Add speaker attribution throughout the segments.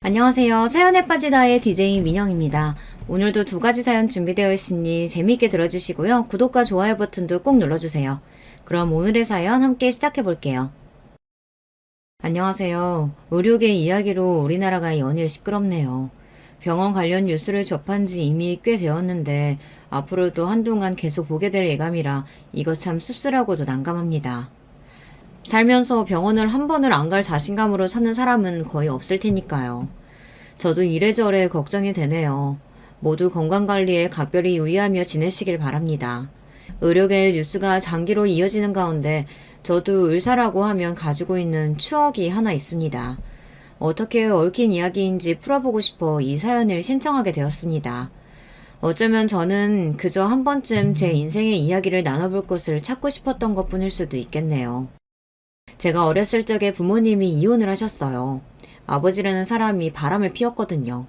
Speaker 1: 안녕하세요. 사연에 빠지다의 DJ 민영입니다. 오늘도 두 가지 사연 준비되어 있으니 재미있게 들어주시고요. 구독과 좋아요 버튼도 꼭 눌러주세요. 그럼 오늘의 사연 함께 시작해 볼게요. 안녕하세요. 의료계 이야기로 우리나라가 연일 시끄럽네요. 병원 관련 뉴스를 접한 지 이미 꽤 되었는데 앞으로도 한동안 계속 보게 될 예감이라 이거 참 씁쓸하고도 난감합니다. 살면서 병원을 한 번을 안 갈 자신감으로 사는 사람은 거의 없을 테니까요. 저도 이래저래 걱정이 되네요. 모두 건강관리에 각별히 유의하며 지내시길 바랍니다. 의료계의 뉴스가 장기로 이어지는 가운데 저도 의사라고 하면 가지고 있는 추억이 하나 있습니다. 어떻게 얽힌 이야기인지 풀어보고 싶어 이 사연을 신청하게 되었습니다. 어쩌면 저는 그저 한 번쯤 제 인생의 이야기를 나눠볼 곳을 찾고 싶었던 것뿐일 수도 있겠네요. 제가 어렸을 적에 부모님이 이혼을 하셨어요. 아버지라는 사람이 바람을 피웠거든요.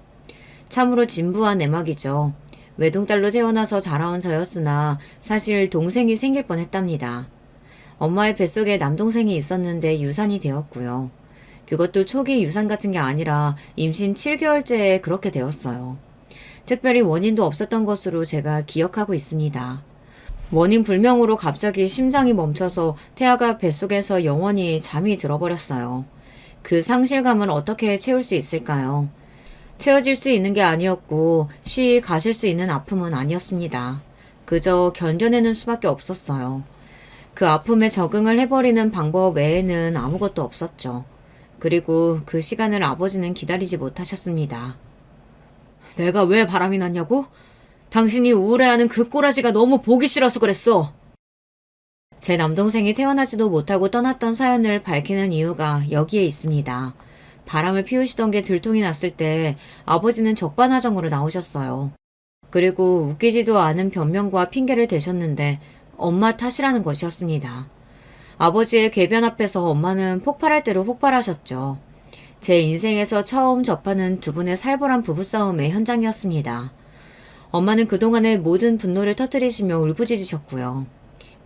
Speaker 1: 참으로 진부한 내막이죠. 외동딸로 태어나서 자라온 저였으나 사실 동생이 생길 뻔했답니다. 엄마의 뱃속에 남동생이 있었는데 유산이 되었고요. 그것도 초기 유산 같은 게 아니라 임신 7개월째에 그렇게 되었어요. 특별히 원인도 없었던 것으로 제가 기억하고 있습니다. 원인 불명으로 갑자기 심장이 멈춰서 태아가 뱃속에서 영원히 잠이 들어버렸어요. 그 상실감을 어떻게 채울 수 있을까요? 채워질 수 있는 게 아니었고 쉬이 가실 수 있는 아픔은 아니었습니다. 그저 견뎌내는 수밖에 없었어요. 그 아픔에 적응을 해버리는 방법 외에는 아무것도 없었죠. 그리고 그 시간을 아버지는 기다리지 못하셨습니다. 내가 왜 바람이 났냐고? 당신이 우울해하는 그 꼬라지가 너무 보기 싫어서 그랬어. 제 남동생이 태어나지도 못하고 떠났던 사연을 밝히는 이유가 여기에 있습니다. 바람을 피우시던 게 들통이 났을 때 아버지는 적반하장으로 나오셨어요. 그리고 웃기지도 않은 변명과 핑계를 대셨는데 엄마 탓이라는 것이었습니다. 아버지의 궤변 앞에서 엄마는 폭발할 대로 폭발하셨죠. 제 인생에서 처음 접하는 두 분의 살벌한 부부싸움의 현장이었습니다. 엄마는 그동안의 모든 분노를 터뜨리시며 울부짖으셨고요.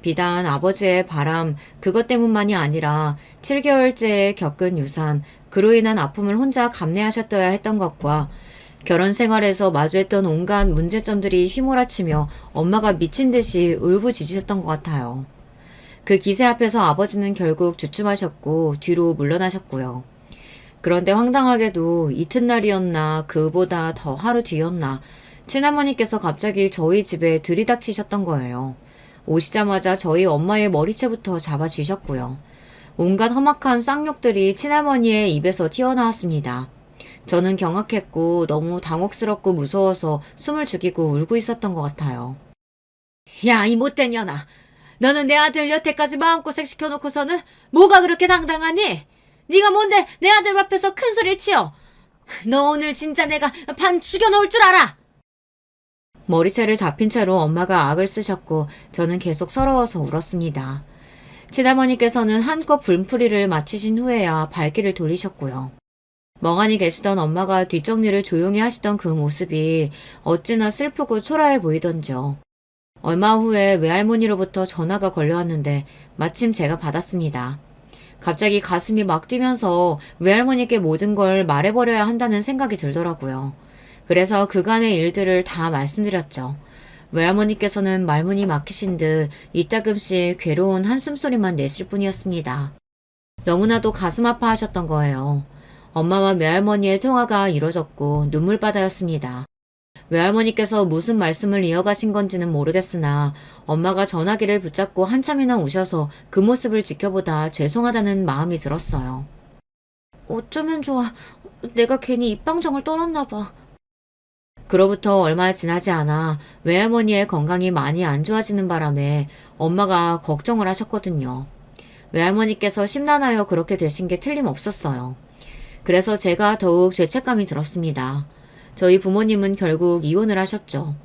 Speaker 1: 비단 아버지의 바람, 그것 때문만이 아니라 7개월째에 겪은 유산, 그로 인한 아픔을 혼자 감내하셨어야 했던 것과 결혼 생활에서 마주했던 온갖 문제점들이 휘몰아치며 엄마가 미친 듯이 울부짖으셨던 것 같아요. 그 기세 앞에서 아버지는 결국 주춤하셨고 뒤로 물러나셨고요. 그런데 황당하게도 이튿날이었나 그보다 더 하루 뒤였나 친할머니께서 갑자기 저희 집에 들이닥치셨던 거예요. 오시자마자 저희 엄마의 머리채부터 잡아쥐셨고요. 온갖 험악한 쌍욕들이 친할머니의 입에서 튀어나왔습니다. 저는 경악했고 너무 당혹스럽고 무서워서 숨을 죽이고 울고 있었던 것 같아요. 야, 이 못된 년아. 너는 내 아들 여태까지 마음고생 시켜놓고서는 뭐가 그렇게 당당하니? 네가 뭔데 내 아들 앞에서 큰 소리를 치어? 너 오늘 진짜 내가 반 죽여놓을 줄 알아! 머리채를 잡힌 채로 엄마가 악을 쓰셨고 저는 계속 서러워서 울었습니다. 친할머니께서는 한껏 분풀이를 마치신 후에야 발길을 돌리셨고요. 멍하니 계시던 엄마가 뒷정리를 조용히 하시던 그 모습이 어찌나 슬프고 초라해 보이던지요. 얼마 후에 외할머니로부터 전화가 걸려왔는데 마침 제가 받았습니다. 갑자기 가슴이 막 뛰면서 외할머니께 모든 걸 말해버려야 한다는 생각이 들더라고요. 그래서 그간의 일들을 다 말씀드렸죠. 외할머니께서는 말문이 막히신 듯 이따금씩 괴로운 한숨소리만 내실 뿐이었습니다. 너무나도 가슴 아파하셨던 거예요. 엄마와 외할머니의 통화가 이뤄졌고 눈물바다였습니다. 외할머니께서 무슨 말씀을 이어가신 건지는 모르겠으나 엄마가 전화기를 붙잡고 한참이나 우셔서 그 모습을 지켜보다 죄송하다는 마음이 들었어요. 어쩌면 좋아. 내가 괜히 입방정을 떨었나 봐. 그로부터 얼마 지나지 않아 외할머니의 건강이 많이 안 좋아지는 바람에 엄마가 걱정을 하셨거든요. 외할머니께서 심란하여 그렇게 되신 게 틀림없었어요. 그래서 제가 더욱 죄책감이 들었습니다. 저희 부모님은 결국 이혼을 하셨죠.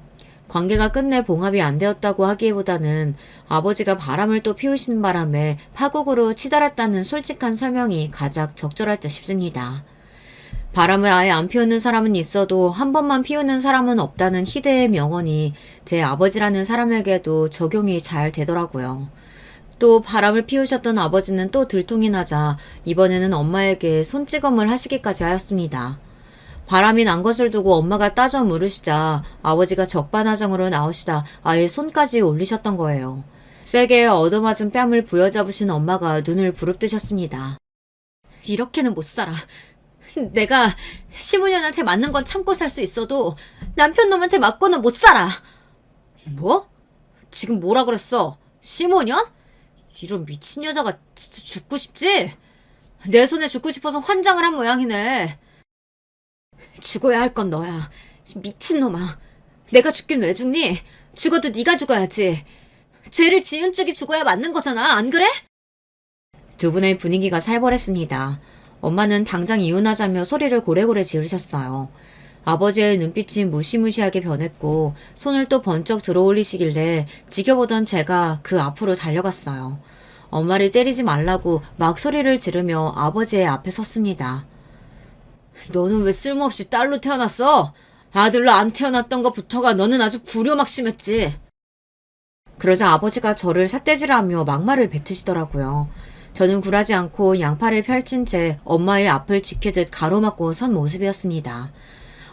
Speaker 1: 관계가 끝내 봉합이 안 되었다고 하기보다는 아버지가 바람을 또 피우시는 바람에 파국으로 치달았다는 솔직한 설명이 가장 적절할 듯 싶습니다. 바람을 아예 안 피우는 사람은 있어도 한 번만 피우는 사람은 없다는 희대의 명언이 제 아버지라는 사람에게도 적용이 잘 되더라고요. 또 바람을 피우셨던 아버지는 또 들통이 나자 이번에는 엄마에게 손찌검을 하시기까지 하였습니다. 바람이 난 것을 두고 엄마가 따져 물으시자 아버지가 적반하장으로 나오시다 아예 손까지 올리셨던 거예요. 세게 얻어맞은 뺨을 부여잡으신 엄마가 눈을 부릅뜨셨습니다. 이렇게는 못 살아. 내가 시무년한테 맞는 건 참고 살 수 있어도 남편 놈한테 맞고는 못 살아. 뭐? 지금 뭐라 그랬어? 시모년? 이런 미친 여자가 진짜 죽고 싶지? 내 손에 죽고 싶어서 환장을 한 모양이네. 죽어야 할 건 너야. 미친놈아. 내가 죽긴 왜 죽니? 죽어도 네가 죽어야지. 죄를 지은 쪽이 죽어야 맞는 거잖아. 안 그래? 두 분의 분위기가 살벌했습니다. 엄마는 당장 이혼하자며 소리를 고래고래 지르셨어요. 아버지의 눈빛이 무시무시하게 변했고 손을 또 번쩍 들어올리시길래 지켜보던 제가 그 앞으로 달려갔어요. 엄마를 때리지 말라고 막 소리를 지르며 아버지의 앞에 섰습니다. 너는 왜 쓸모없이 딸로 태어났어? 아들로 안 태어났던 것부터가 너는 아주 불효막심했지. 그러자 아버지가 저를 삿대질하며 막말을 뱉으시더라고요. 저는 굴하지 않고 양팔을 펼친 채 엄마의 앞을 지키듯 가로막고 선 모습이었습니다.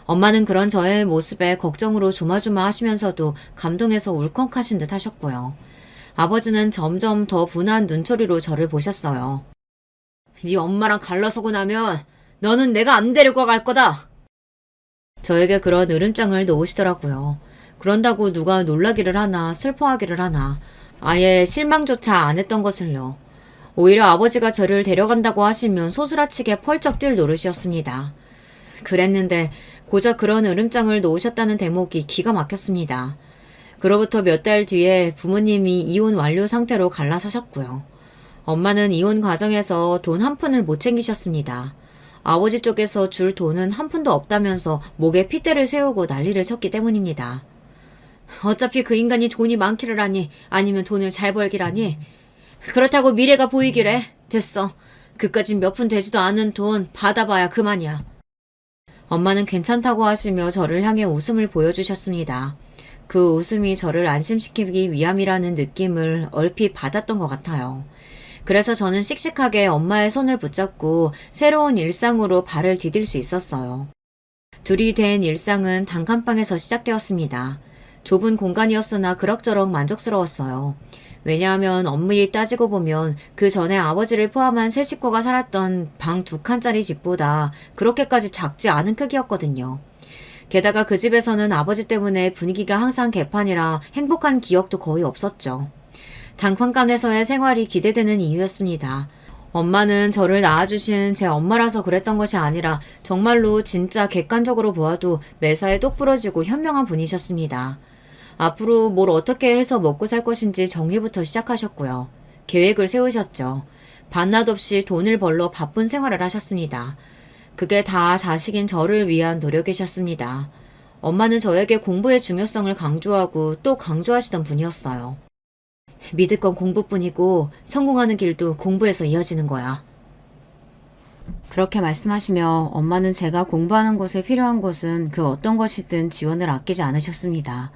Speaker 1: 엄마는 그런 저의 모습에 걱정으로 조마조마 하시면서도 감동해서 울컥하신 듯 하셨고요. 아버지는 점점 더 분한 눈초리로 저를 보셨어요. 네 엄마랑 갈라서고 나면 너는 내가 안 데리고 갈 거다. 저에게 그런 으름장을 놓으시더라고요. 그런다고 누가 놀라기를 하나 슬퍼하기를 하나 아예 실망조차 안 했던 것을요. 오히려 아버지가 저를 데려간다고 하시면 소스라치게 펄쩍 뛸 노릇이었습니다. 그랬는데 고작 그런 으름장을 놓으셨다는 대목이 기가 막혔습니다. 그로부터 몇 달 뒤에 부모님이 이혼 완료 상태로 갈라서셨고요. 엄마는 이혼 과정에서 돈 한 푼을 못 챙기셨습니다. 아버지 쪽에서 줄 돈은 한 푼도 없다면서 목에 핏대를 세우고 난리를 쳤기 때문입니다. 어차피 그 인간이 돈이 많기를 하니 아니면 돈을 잘 벌길 하니 그렇다고 미래가 보이기래. 됐어. 그까진 몇 푼 되지도 않은 돈 받아봐야 그만이야. 엄마는 괜찮다고 하시며 저를 향해 웃음을 보여주셨습니다. 그 웃음이 저를 안심시키기 위함이라는 느낌을 얼핏 받았던 것 같아요. 그래서 저는 씩씩하게 엄마의 손을 붙잡고 새로운 일상으로 발을 디딜 수 있었어요. 둘이 된 일상은 단칸방에서 시작되었습니다. 좁은 공간이었으나 그럭저럭 만족스러웠어요. 왜냐하면 엄밀히 따지고 보면 그 전에 아버지를 포함한 세 식구가 살았던 방 2칸짜리 집보다 그렇게까지 작지 않은 크기였거든요. 게다가 그 집에서는 아버지 때문에 분위기가 항상 개판이라 행복한 기억도 거의 없었죠. 단칸간에서의 생활이 기대되는 이유였습니다. 엄마는 저를 낳아주신 제 엄마라서 그랬던 것이 아니라 정말로 진짜 객관적으로 보아도 매사에 똑부러지고 현명한 분이셨습니다. 앞으로 뭘 어떻게 해서 먹고 살 것인지 정리부터 시작하셨고요. 계획을 세우셨죠. 밤낮 없이 돈을 벌러 바쁜 생활을 하셨습니다. 그게 다 자식인 저를 위한 노력이셨습니다. 엄마는 저에게 공부의 중요성을 강조하고 또 강조하시던 분이었어요. 믿을 건 공부뿐이고 성공하는 길도 공부에서 이어지는 거야. 그렇게 말씀하시며 엄마는 제가 공부하는 곳에 필요한 것은 그 어떤 것이든 지원을 아끼지 않으셨습니다.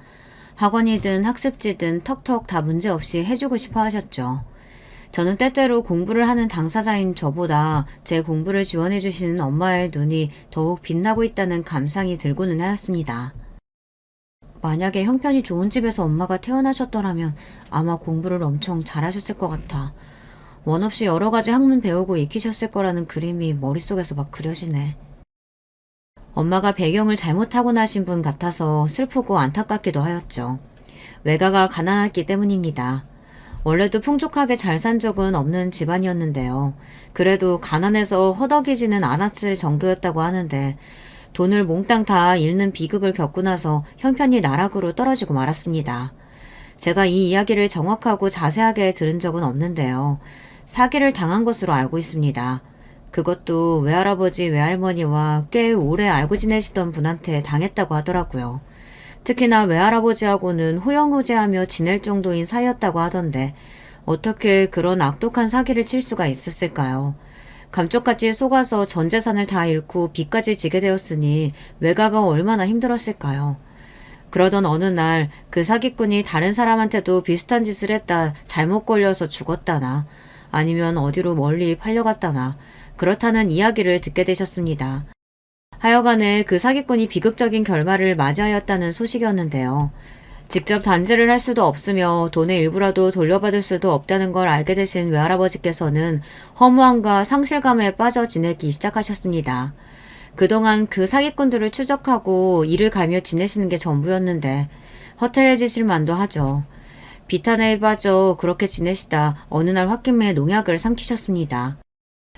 Speaker 1: 학원이든 학습지든 턱턱 다 문제없이 해주고 싶어 하셨죠. 저는 때때로 공부를 하는 당사자인 저보다 제 공부를 지원해 주시는 엄마의 눈이 더욱 빛나고 있다는 감상이 들고는 하였습니다. 만약에 형편이 좋은 집에서 엄마가 태어나셨더라면 아마 공부를 엄청 잘하셨을 것 같아. 원 없이 여러 가지 학문 배우고 익히셨을 거라는 그림이 머릿속에서 막 그려지네. 엄마가 배경을 잘못 타고나신 분 같아서 슬프고 안타깝기도 하였죠. 외가가 가난했기 때문입니다. 원래도 풍족하게 잘 산 적은 없는 집안이었는데요. 그래도 가난해서 허덕이지는 않았을 정도였다고 하는데 돈을 몽땅 다 잃는 비극을 겪고 나서 형편이 나락으로 떨어지고 말았습니다. 제가 이 이야기를 정확하고 자세하게 들은 적은 없는데요. 사기를 당한 것으로 알고 있습니다. 그것도 외할아버지, 외할머니와 꽤 오래 알고 지내시던 분한테 당했다고 하더라고요. 특히나 외할아버지하고는 호영호재하며 지낼 정도인 사이였다고 하던데 어떻게 그런 악독한 사기를 칠 수가 있었을까요? 감쪽같이 속아서 전 재산을 다 잃고 빚까지 지게 되었으니 외가가 얼마나 힘들었을까요? 그러던 어느 날 그 사기꾼이 다른 사람한테도 비슷한 짓을 했다 잘못 걸려서 죽었다나 아니면 어디로 멀리 팔려갔다나 그렇다는 이야기를 듣게 되셨습니다. 하여간에 그 사기꾼이 비극적인 결말을 맞이하였다는 소식이었는데요. 직접 단죄를 할 수도 없으며 돈의 일부라도 돌려받을 수도 없다는 걸 알게 되신 외할아버지께서는 허무함과 상실감에 빠져 지내기 시작하셨습니다. 그동안 그 사기꾼들을 추적하고 이를 갈며 지내시는 게 전부였는데 허탈해지실 만도 하죠. 비탄에 빠져 그렇게 지내시다 어느 날 홧김에 농약을 삼키셨습니다.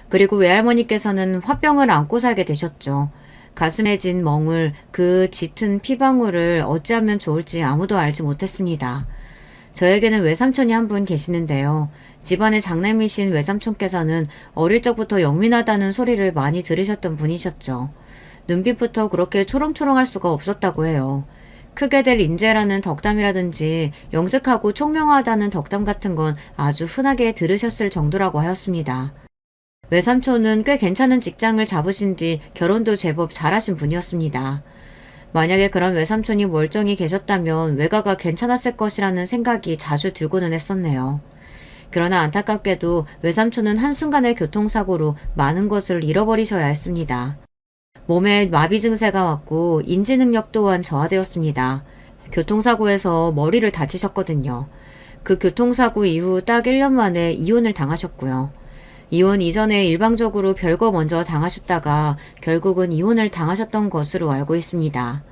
Speaker 1: 그리고 외할머니께서는 화병을 안고 살게 되셨죠. 가슴에 진 멍을, 그 짙은 피방울을 어찌하면 좋을지 아무도 알지 못했습니다. 저에게는 외삼촌이 한 분 계시는데요. 집안의 장남이신 외삼촌께서는 어릴 적부터 영민하다는 소리를 많이 들으셨던 분이셨죠. 눈빛부터 그렇게 초롱초롱할 수가 없었다고 해요. 크게 될 인재라는 덕담이라든지 영특하고 총명하다는 덕담 같은 건 아주 흔하게 들으셨을 정도라고 하였습니다. 외삼촌은 꽤 괜찮은 직장을 잡으신 뒤 결혼도 제법 잘하신 분이었습니다. 만약에 그런 외삼촌이 멀쩡히 계셨다면 외가가 괜찮았을 것이라는 생각이 자주 들고는 했었네요. 그러나 안타깝게도 외삼촌은 한순간의 교통사고로 많은 것을 잃어버리셔야 했습니다. 몸에 마비 증세가 왔고 인지 능력 또한 저하되었습니다. 교통사고에서 머리를 다치셨거든요. 그 교통사고 이후 딱 1년 만에 이혼을 당하셨고요. 이혼 이전에 일방적으로 별거 먼저 당하셨다가 결국은 이혼을 당하셨던 것으로 알고 있습니다.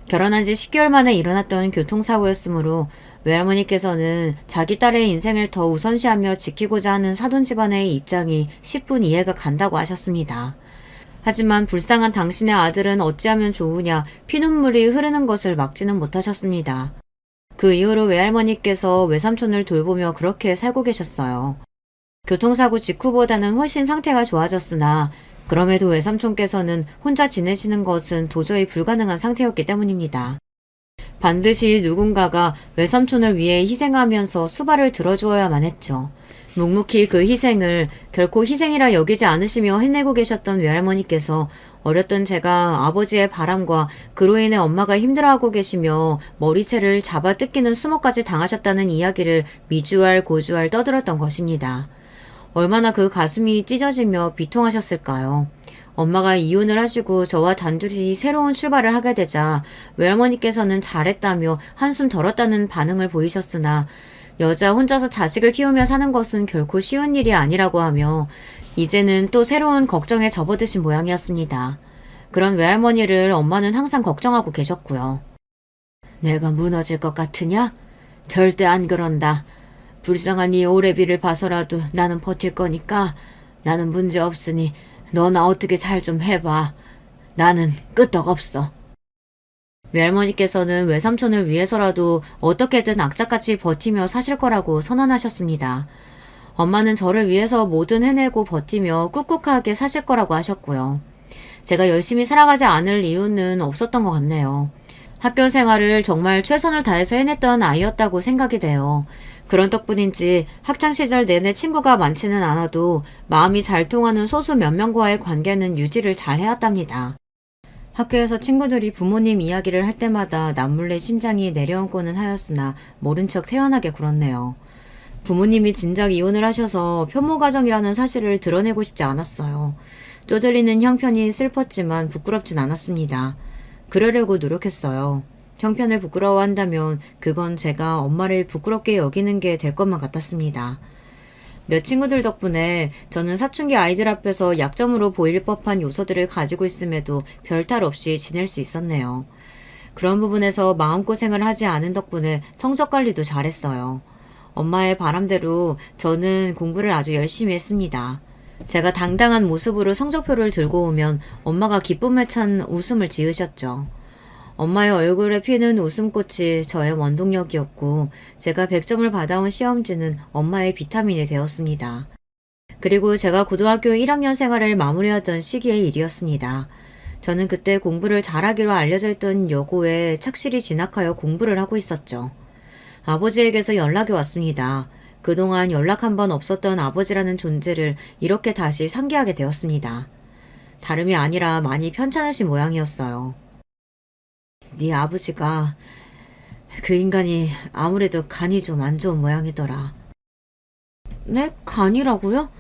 Speaker 1: 결혼한 지 10개월 만에 일어났던 교통사고였으므로 외할머니께서는 자기 딸의 인생을 더 우선시하며 지키고자 하는 사돈 집안의 입장이 10분 이해가 간다고 하셨습니다. 하지만 불쌍한 당신의 아들은 어찌하면 좋으냐 피눈물이 흐르는 것을 막지는 못하셨습니다. 그 이후로 외할머니께서 외삼촌을 돌보며 그렇게 살고 계셨어요. 교통사고 직후보다는 훨씬 상태가 좋아졌으나 그럼에도 외삼촌께서는 혼자 지내시는 것은 도저히 불가능한 상태였기 때문입니다. 반드시 누군가가 외삼촌을 위해 희생하면서 수발을 들어주어야만 했죠. 묵묵히 그 희생을 결코 희생이라 여기지 않으시며 해내고 계셨던 외할머니께서 어렸던 제가 아버지의 바람과 그로 인해 엄마가 힘들어하고 계시며 머리채를 잡아 뜯기는 수모까지 당하셨다는 이야기를 미주알 고주알 떠들었던 것입니다. 얼마나 그 가슴이 찢어지며 비통하셨을까요? 엄마가 이혼을 하시고 저와 단둘이 새로운 출발을 하게 되자 외할머니께서는 잘했다며 한숨 덜었다는 반응을 보이셨으나 여자 혼자서 자식을 키우며 사는 것은 결코 쉬운 일이 아니라고 하며 이제는 또 새로운 걱정에 접어드신 모양이었습니다. 그런 외할머니를 엄마는 항상 걱정하고 계셨고요. 내가 무너질 것 같으냐? 절대 안 그런다. 불쌍한 이 오래비를 봐서라도 나는 버틸 거니까 나는 문제 없으니 너나 어떻게 잘 좀 해봐. 나는 끄떡없어. 외할머니께서는 외삼촌을 위해서라도 어떻게든 악착같이 버티며 사실 거라고 선언하셨습니다. 엄마는 저를 위해서 뭐든 해내고 버티며 꿋꿋하게 사실 거라고 하셨고요. 제가 열심히 살아가지 않을 이유는 없었던 것 같네요. 학교 생활을 정말 최선을 다해서 해냈던 아이였다고 생각이 돼요. 그런 덕분인지 학창시절 내내 친구가 많지는 않아도 마음이 잘 통하는 소수 몇 명과의 관계는 유지를 잘 해왔답니다. 학교에서 친구들이 부모님 이야기를 할 때마다 남몰래 심장이 내려앉고는 하였으나 모른 척 태연하게 굴었네요. 부모님이 진작 이혼을 하셔서 편모가정이라는 사실을 드러내고 싶지 않았어요. 쪼들리는 형편이 슬펐지만 부끄럽진 않았습니다. 그러려고 노력했어요. 형편을 부끄러워한다면 그건 제가 엄마를 부끄럽게 여기는 게 될 것만 같았습니다. 몇 친구들 덕분에 저는 사춘기 아이들 앞에서 약점으로 보일 법한 요소들을 가지고 있음에도 별탈 없이 지낼 수 있었네요. 그런 부분에서 마음고생을 하지 않은 덕분에 성적 관리도 잘했어요. 엄마의 바람대로 저는 공부를 아주 열심히 했습니다. 제가 당당한 모습으로 성적표를 들고 오면 엄마가 기쁨에 찬 웃음을 지으셨죠. 엄마의 얼굴에 피는 웃음꽃이 저의 원동력이었고 제가 100점을 받아온 시험지는 엄마의 비타민이 되었습니다. 그리고 제가 고등학교 1학년 생활을 마무리하던 시기의 일이었습니다. 저는 그때 공부를 잘하기로 알려져 있던 여고에 착실히 진학하여 공부를 하고 있었죠. 아버지에게서 연락이 왔습니다. 그동안 연락 한 번 없었던 아버지라는 존재를 이렇게 다시 상기하게 되었습니다. 다름이 아니라 많이 편찮으신 모양이었어요. 네 아버지가 그 인간이 아무래도 간이 좀 안 좋은 모양이더라. 네? 간이라고요?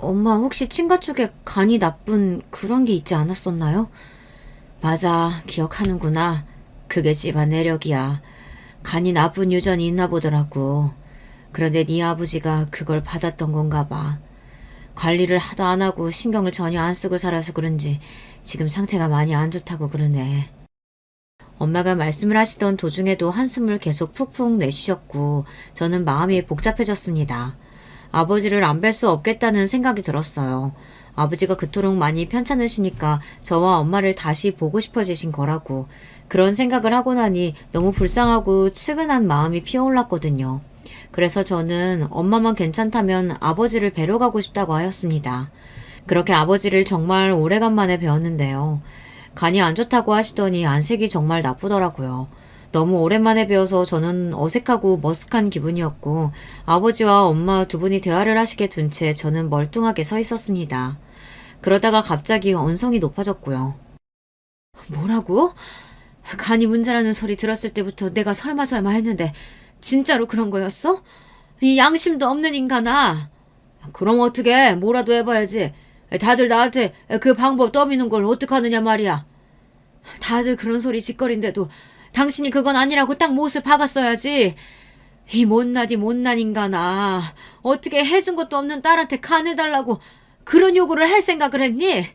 Speaker 1: 엄마 혹시 친가 쪽에 간이 나쁜 그런 게 있지 않았었나요? 맞아, 기억하는구나. 그게 집안 내력이야. 간이 나쁜 유전이 있나 보더라고. 그런데 네 아버지가 그걸 받았던 건가 봐. 관리를 하도 안 하고 신경을 전혀 안 쓰고 살아서 그런지 지금 상태가 많이 안 좋다고 그러네. 엄마가 말씀을 하시던 도중에도 한숨을 계속 푹푹 내쉬셨고 저는 마음이 복잡해졌습니다. 아버지를 안 뵐 수 없겠다는 생각이 들었어요. 아버지가 그토록 많이 편찮으시니까 저와 엄마를 다시 보고 싶어지신 거라고. 그런 생각을 하고 나니 너무 불쌍하고 측은한 마음이 피어올랐거든요. 그래서 저는 엄마만 괜찮다면 아버지를 뵈러 가고 싶다고 하였습니다. 그렇게 아버지를 정말 오래간만에 뵈었는데요. 간이 안 좋다고 하시더니 안색이 정말 나쁘더라고요. 너무 오랜만에 뵈어서 저는 어색하고 머쓱한 기분이었고 아버지와 엄마 두 분이 대화를 하시게 둔 채 저는 멀뚱하게 서 있었습니다. 그러다가 갑자기 언성이 높아졌고요. 뭐라고? 간이 문제라는 소리 들었을 때부터 내가 설마 했는데 진짜로 그런 거였어? 이 양심도 없는 인간아. 그럼 어떻게 뭐라도 해봐야지. 다들 나한테 그 방법 떠미는 걸 어떡하느냐 말이야. 다들 그런 소리 짓거린데도 당신이 그건 아니라고 딱 못을 박았어야지. 이 못난 인간아. 어떻게 해준 것도 없는 딸한테 간을 달라고 그런 요구를 할 생각을 했니?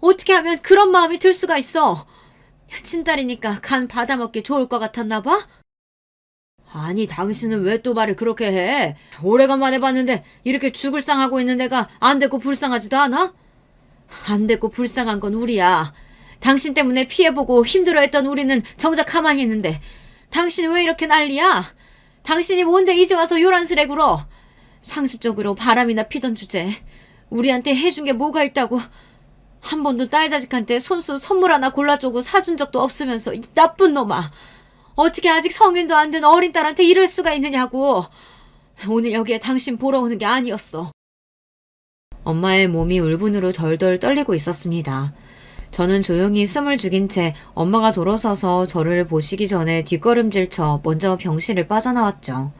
Speaker 1: 어떻게 하면 그런 마음이 들 수가 있어? 친딸이니까 간 받아먹기 좋을 것 같았나 봐? 아니 당신은 왜 또 말을 그렇게 해? 오래간만에 봤는데 이렇게 죽을 상하고 있는 애가 안 됐고 불쌍하지도 않아? 안 됐고 불쌍한 건 우리야. 당신 때문에 피해보고 힘들어했던 우리는 정작 가만히 있는데 당신은 왜 이렇게 난리야? 당신이 뭔데 이제 와서 요란스레 굴어? 상습적으로 바람이나 피던 주제 우리한테 해준 게 뭐가 있다고. 한 번도 딸 자식한테 손수 선물 하나 골라주고 사준 적도 없으면서 이 나쁜 놈아. 어떻게 아직 성인도 안 된 어린 딸한테 이럴 수가 있느냐고. 오늘 여기에 당신 보러 오는 게 아니었어. 엄마의 몸이 울분으로 덜덜 떨리고 있었습니다. 저는 조용히 숨을 죽인 채 엄마가 돌아서서 저를 보시기 전에 뒷걸음질쳐 먼저 병실을 빠져나왔죠.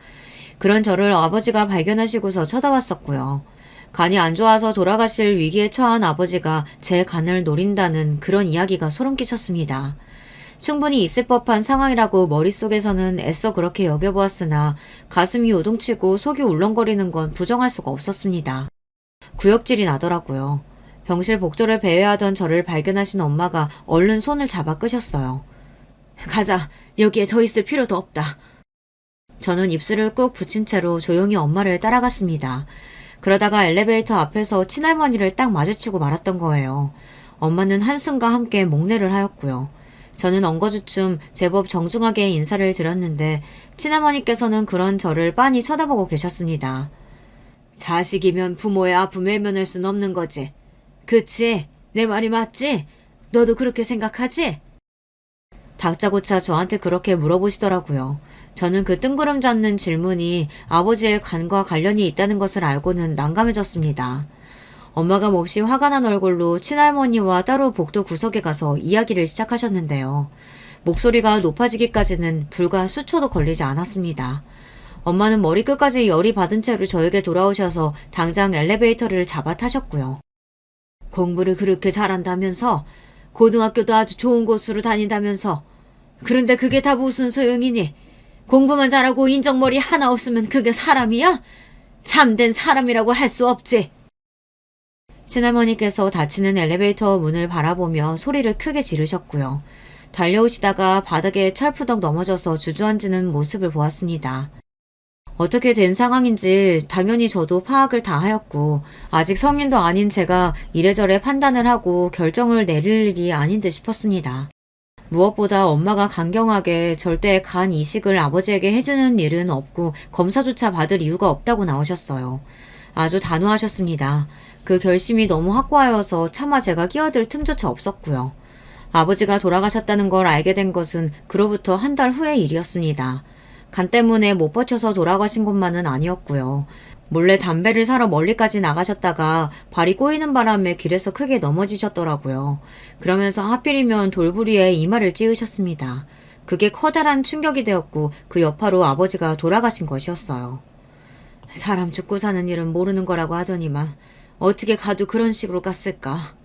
Speaker 1: 그런 저를 아버지가 발견하시고서 쳐다봤었고요. 간이 안 좋아서 돌아가실 위기에 처한 아버지가 제 간을 노린다는 그런 이야기가 소름 끼쳤습니다. 충분히 있을 법한 상황이라고 머릿속에서는 애써 그렇게 여겨보았으나 가슴이 요동치고 속이 울렁거리는 건 부정할 수가 없었습니다. 구역질이 나더라고요. 병실 복도를 배회하던 저를 발견하신 엄마가 얼른 손을 잡아 끄셨어요. 가자. 여기에 더 있을 필요도 없다. 저는 입술을 꾹 붙인 채로 조용히 엄마를 따라갔습니다. 그러다가 엘리베이터 앞에서 친할머니를 딱 마주치고 말았던 거예요. 엄마는 한숨과 함께 목례를 하였고요. 저는 엉거주춤 제법 정중하게 인사를 드렸는데 친할머니께서는 그런 저를 빤히 쳐다보고 계셨습니다. 자식이면 부모의 아픔 외면할 순 없는 거지. 그치? 내 말이 맞지? 너도 그렇게 생각하지? 다짜고짜 저한테 그렇게 물어보시더라고요. 저는 그 뜬구름 잡는 질문이 아버지의 간과 관련이 있다는 것을 알고는 난감해졌습니다. 엄마가 몹시 화가 난 얼굴로 친할머니와 따로 복도 구석에 가서 이야기를 시작하셨는데요. 목소리가 높아지기까지는 불과 수초도 걸리지 않았습니다. 엄마는 머리끝까지 열이 받은 채로 저에게 돌아오셔서 당장 엘리베이터를 잡아 타셨고요. 공부를 그렇게 잘한다면서? 고등학교도 아주 좋은 곳으로 다닌다면서? 그런데 그게 다 무슨 소용이니? 공부만 잘하고 인정머리 하나 없으면 그게 사람이야? 참된 사람이라고 할 수 없지. 친할머니께서 닫히는 엘리베이터 문을 바라보며 소리를 크게 지르셨고요. 달려오시다가 바닥에 철푸덕 넘어져서 주저앉는 모습을 보았습니다. 어떻게 된 상황인지 당연히 저도 파악을 다 하였고 아직 성인도 아닌 제가 이래저래 판단을 하고 결정을 내릴 일이 아닌 듯 싶었습니다. 무엇보다 엄마가 강경하게 절대 간 이식을 아버지에게 해주는 일은 없고 검사조차 받을 이유가 없다고 나오셨어요. 아주 단호하셨습니다. 그 결심이 너무 확고하여서 차마 제가 끼어들 틈조차 없었고요. 아버지가 돌아가셨다는 걸 알게 된 것은 그로부터 한 달 후의 일이었습니다. 간 때문에 못 버텨서 돌아가신 것만은 아니었고요. 몰래 담배를 사러 멀리까지 나가셨다가 발이 꼬이는 바람에 길에서 크게 넘어지셨더라고요. 그러면서 하필이면 돌부리에 이마를 찌으셨습니다. 그게 커다란 충격이 되었고 그 여파로 아버지가 돌아가신 것이었어요. 사람 죽고 사는 일은 모르는 거라고 하더니만 어떻게 가도 그런 식으로 갔을까?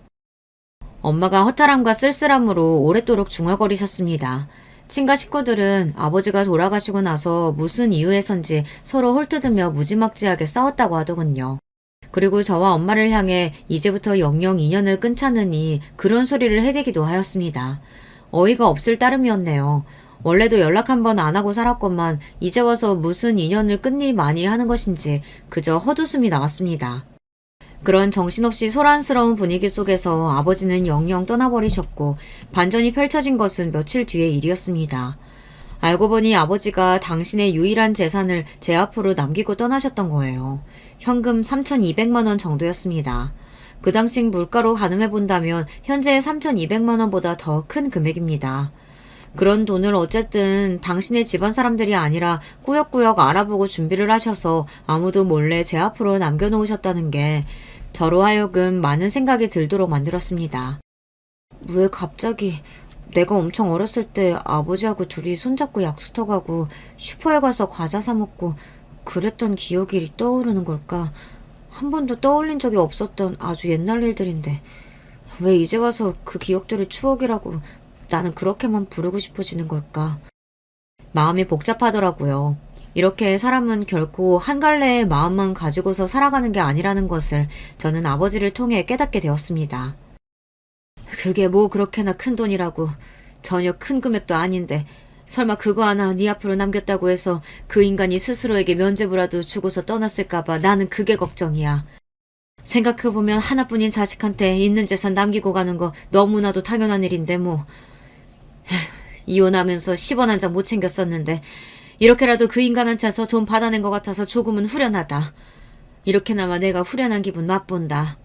Speaker 1: 엄마가 허탈함과 쓸쓸함으로 오랫도록 중얼거리셨습니다. 친가 식구들은 아버지가 돌아가시고 나서 무슨 이유에선지 서로 홀트으며 무지막지하게 싸웠다고 하더군요. 그리고 저와 엄마를 향해 이제부터 영영 인연을 끊자느니 그런 소리를 해대기도 하였습니다. 어이가 없을 따름이었네요. 원래도 연락 한 번 안 하고 살았건만 이제 와서 무슨 인연을 끊니 많이 하는 것인지 그저 헛웃음이 나왔습니다. 그런 정신없이 소란스러운 분위기 속에서 아버지는 영영 떠나버리셨고 반전이 펼쳐진 것은 며칠 뒤의 일이었습니다. 알고 보니 아버지가 당신의 유일한 재산을 제 앞으로 남기고 떠나셨던 거예요. 현금 3,200만 원 정도였습니다. 그 당시 물가로 가늠해 본다면 현재의 3,200만 원보다 더 큰 금액입니다. 그런 돈을 어쨌든 당신의 집안 사람들이 아니라 꾸역꾸역 알아보고 준비를 하셔서 아무도 몰래 제 앞으로 남겨놓으셨다는 게 저로 하여금 많은 생각이 들도록 만들었습니다. 왜 갑자기 내가 엄청 어렸을 때 아버지하고 둘이 손잡고 약수터 가고 슈퍼에 가서 과자 사 먹고 그랬던 기억이 떠오르는 걸까? 한 번도 떠올린 적이 없었던 아주 옛날 일들인데 왜 이제 와서 그 기억들을 추억이라고 나는 그렇게만 부르고 싶어지는 걸까? 마음이 복잡하더라고요. 이렇게 사람은 결코 한 갈래의 마음만 가지고서 살아가는 게 아니라는 것을 저는 아버지를 통해 깨닫게 되었습니다. 그게 뭐 그렇게나 큰 돈이라고. 전혀 큰 금액도 아닌데 설마 그거 하나 네 앞으로 남겼다고 해서 그 인간이 스스로에게 면죄부라도 주고서 떠났을까봐 나는 그게 걱정이야. 생각해보면 하나뿐인 자식한테 있는 재산 남기고 가는 거 너무나도 당연한 일인데 뭐. 이혼하면서 10원 한 장 못 챙겼었는데 이렇게라도 그 인간한테서 돈 받아낸 것 같아서 조금은 후련하다. 이렇게나마 내가 후련한 기분 맛본다.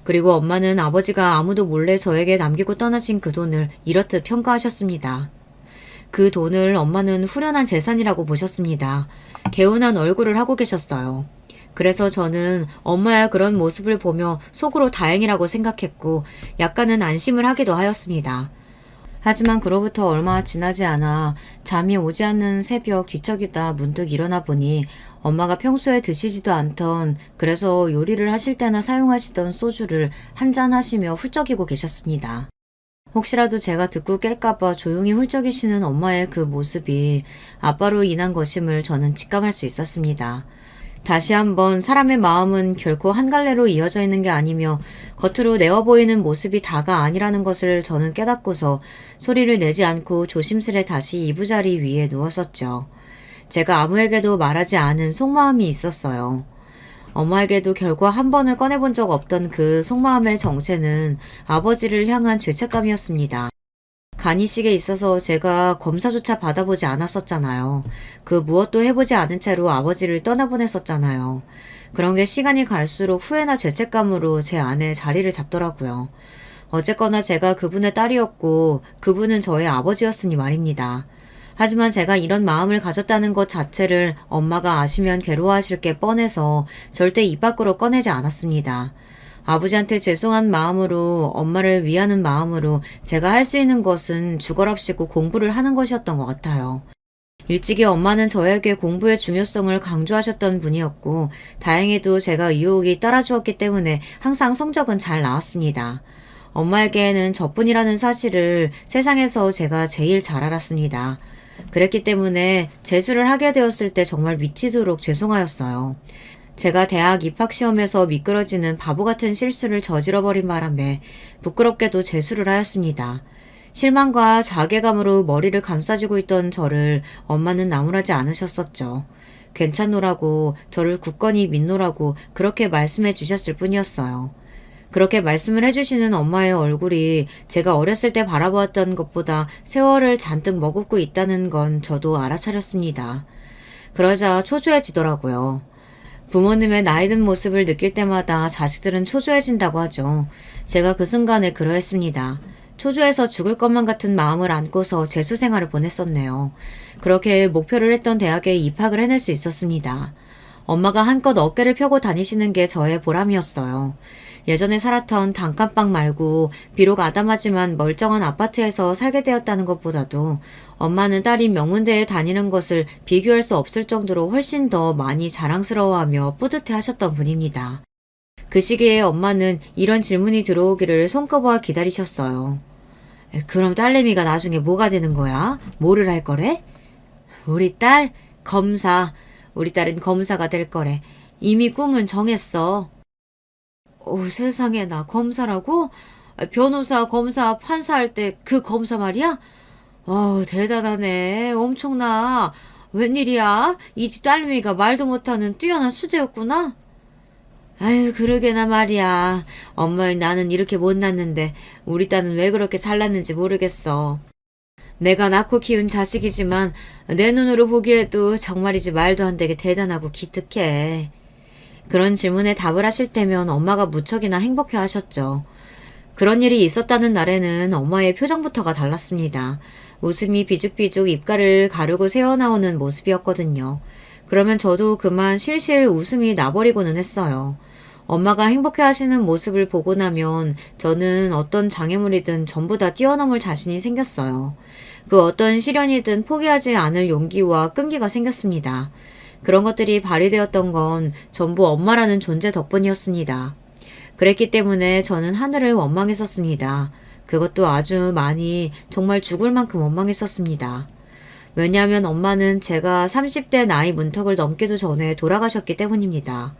Speaker 1: 그리고 엄마는 아버지가 아무도 몰래 저에게 남기고 떠나신 그 돈을 이렇듯 평가하셨습니다. 그 돈을 엄마는 후련한 재산이라고 보셨습니다. 개운한 얼굴을 하고 계셨어요. 그래서 저는 엄마의 그런 모습을 보며 속으로 다행이라고 생각했고 약간은 안심을 하기도 하였습니다. 하지만 그로부터 얼마 지나지 않아 잠이 오지 않는 새벽 뒤척이다 문득 일어나 보니 엄마가 평소에 드시지도 않던 그래서 요리를 하실 때나 사용하시던 소주를 한잔 하시며 훌쩍이고 계셨습니다. 혹시라도 제가 듣고 깰까봐 조용히 훌쩍이시는 엄마의 그 모습이 아빠로 인한 것임을 저는 직감할 수 있었습니다. 다시 한번 사람의 마음은 결코 한 갈래로 이어져 있는 게 아니며 겉으로 내어 보이는 모습이 다가 아니라는 것을 저는 깨닫고서 소리를 내지 않고 조심스레 다시 이부자리 위에 누웠었죠. 제가 아무에게도 말하지 않은 속마음이 있었어요. 엄마에게도 결코 한 번을 꺼내본 적 없던 그 속마음의 정체는 아버지를 향한 죄책감이었습니다. 간이식에 있어서 제가 검사조차 받아보지 않았었잖아요. 그 무엇도 해보지 않은 채로 아버지를 떠나보냈었잖아요. 그런 게 시간이 갈수록 후회나 죄책감으로 제 안에 자리를 잡더라고요. 어쨌거나 제가 그분의 딸이었고 그분은 저의 아버지였으니 말입니다. 하지만 제가 이런 마음을 가졌다는 것 자체를 엄마가 아시면 괴로워하실 게 뻔해서 절대 입 밖으로 꺼내지 않았습니다. 아버지한테 죄송한 마음으로 엄마를 위하는 마음으로 제가 할 수 있는 것은 죽어랍시고 공부를 하는 것이었던 것 같아요. 일찍이 엄마는 저에게 공부의 중요성을 강조하셨던 분이었고 다행히도 제가 유혹이 따라주었기 때문에 항상 성적은 잘 나왔습니다. 엄마에게는 저뿐이라는 사실을 세상에서 제가 제일 잘 알았습니다. 그랬기 때문에 재수를 하게 되었을 때 정말 미치도록 죄송하였어요. 제가 대학 입학시험에서 미끄러지는 바보 같은 실수를 저질러버린 바람에 부끄럽게도 재수를 하였습니다. 실망과 자괴감으로 머리를 감싸쥐고 있던 저를 엄마는 나무라지 않으셨었죠. 괜찮노라고 저를 굳건히 믿노라고 그렇게 말씀해 주셨을 뿐이었어요. 그렇게 말씀을 해주시는 엄마의 얼굴이 제가 어렸을 때 바라보았던 것보다 세월을 잔뜩 머금고 있다는 건 저도 알아차렸습니다. 그러자 초조해지더라고요. 부모님의 나이든 모습을 느낄 때마다 자식들은 초조해진다고 하죠. 제가 그 순간에 그러했습니다. 초조해서 죽을 것만 같은 마음을 안고서 재수 생활을 보냈었네요. 그렇게 목표를 했던 대학에 입학을 해낼 수 있었습니다. 엄마가 한껏 어깨를 펴고 다니시는 게 저의 보람이었어요. 예전에 살았던 단칸방 말고 비록 아담하지만 멀쩡한 아파트에서 살게 되었다는 것보다도 엄마는 딸이 명문대에 다니는 것을 비교할 수 없을 정도로 훨씬 더 많이 자랑스러워하며 뿌듯해 하셨던 분입니다. 그 시기에 엄마는 이런 질문이 들어오기를 손꼽아 기다리셨어요. 그럼 딸내미가 나중에 뭐가 되는 거야? 뭐를 할 거래? 우리 딸? 검사. 우리 딸은 검사가 될 거래. 이미 꿈은 정했어. 세상에 나 검사라고? 변호사, 검사, 판사 할 때 그 검사 말이야? 대단하네. 엄청나. 웬일이야? 이 집 딸내미가 말도 못하는 뛰어난 수재였구나? 아유, 그러게나 말이야. 엄마의 나는 이렇게 못났는데 우리 딸은 왜 그렇게 잘났는지 모르겠어. 내가 낳고 키운 자식이지만 내 눈으로 보기에도 정말이지 말도 안 되게 대단하고 기특해. 그런 질문에 답을 하실 때면 엄마가 무척이나 행복해 하셨죠. 그런 일이 있었다는 날에는 엄마의 표정부터가 달랐습니다. 웃음이 비죽비죽 입가를 가르고 새어나오는 모습이었거든요. 그러면 저도 그만 실실 웃음이 나버리고는 했어요. 엄마가 행복해 하시는 모습을 보고 나면 저는 어떤 장애물이든 전부 다 뛰어넘을 자신이 생겼어요. 그 어떤 시련이든 포기하지 않을 용기와 끈기가 생겼습니다. 그런 것들이 발휘되었던 건 전부 엄마라는 존재 덕분이었습니다. 그랬기 때문에 저는 하늘을 원망했었습니다. 그것도 아주 많이 정말 죽을 만큼 원망했었습니다. 왜냐하면 엄마는 제가 30대 나이 문턱을 넘기도 전에 돌아가셨기 때문입니다.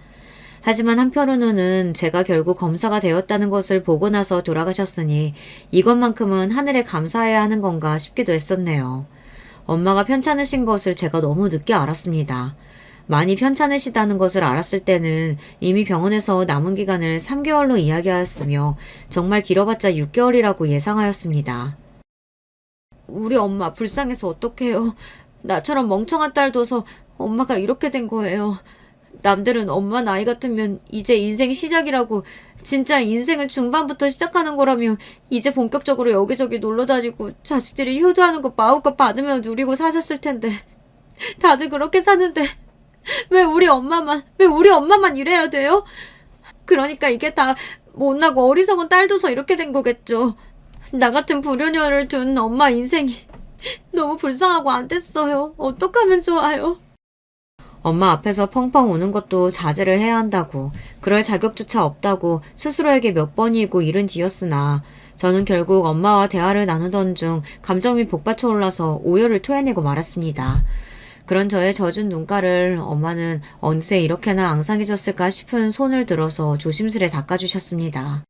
Speaker 1: 하지만 한편으로는 제가 결국 검사가 되었다는 것을 보고 나서 돌아가셨으니 이것만큼은 하늘에 감사해야 하는 건가 싶기도 했었네요. 엄마가 편찮으신 것을 제가 너무 늦게 알았습니다. 많이 편찮으시다는 것을 알았을 때는 이미 병원에서 남은 기간을 3개월로 이야기하였으며 정말 길어봤자 6개월이라고 예상하였습니다. 우리 엄마 불쌍해서 어떡해요. 나처럼 멍청한 딸 둬서 엄마가 이렇게 된 거예요. 남들은 엄마 나이 같으면 이제 인생 시작이라고, 진짜 인생은 중반부터 시작하는 거라며 이제 본격적으로 여기저기 놀러 다니고 자식들이 효도하는 거 마음껏 받으며 누리고 사셨을 텐데 다들 그렇게 사는데 왜 우리 엄마만 이래야 돼요? 그러니까 이게 다 못나고 어리석은 딸 둬서 이렇게 된 거겠죠. 나 같은 불효녀를 둔 엄마 인생이 너무 불쌍하고 안 됐어요. 어떡하면 좋아요? 엄마 앞에서 펑펑 우는 것도 자제를 해야 한다고, 그럴 자격조차 없다고 스스로에게 몇 번이고 이른 뒤였으나 저는 결국 엄마와 대화를 나누던 중 감정이 복받쳐 올라서 오열을 토해내고 말았습니다. 그런 저의 젖은 눈가를 엄마는 언제 이렇게나 앙상해졌을까 싶은 손을 들어서 조심스레 닦아주셨습니다.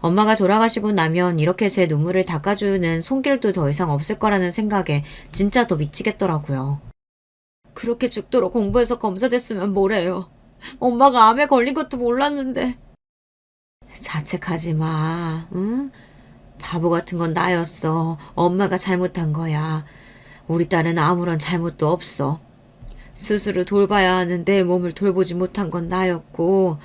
Speaker 1: 엄마가 돌아가시고 나면 이렇게 제 눈물을 닦아주는 손길도 더 이상 없을 거라는 생각에 진짜 더 미치겠더라고요. 그렇게 죽도록 공부해서 검사 됐으면 뭐래요. 엄마가 암에 걸린 것도 몰랐는데. 자책하지 마, 응? 바보 같은 건 나였어. 엄마가 잘못한 거야. 우리 딸은 아무런 잘못도 없어. 스스로 돌봐야 하는 내 몸을 돌보지 못한 건 나였고,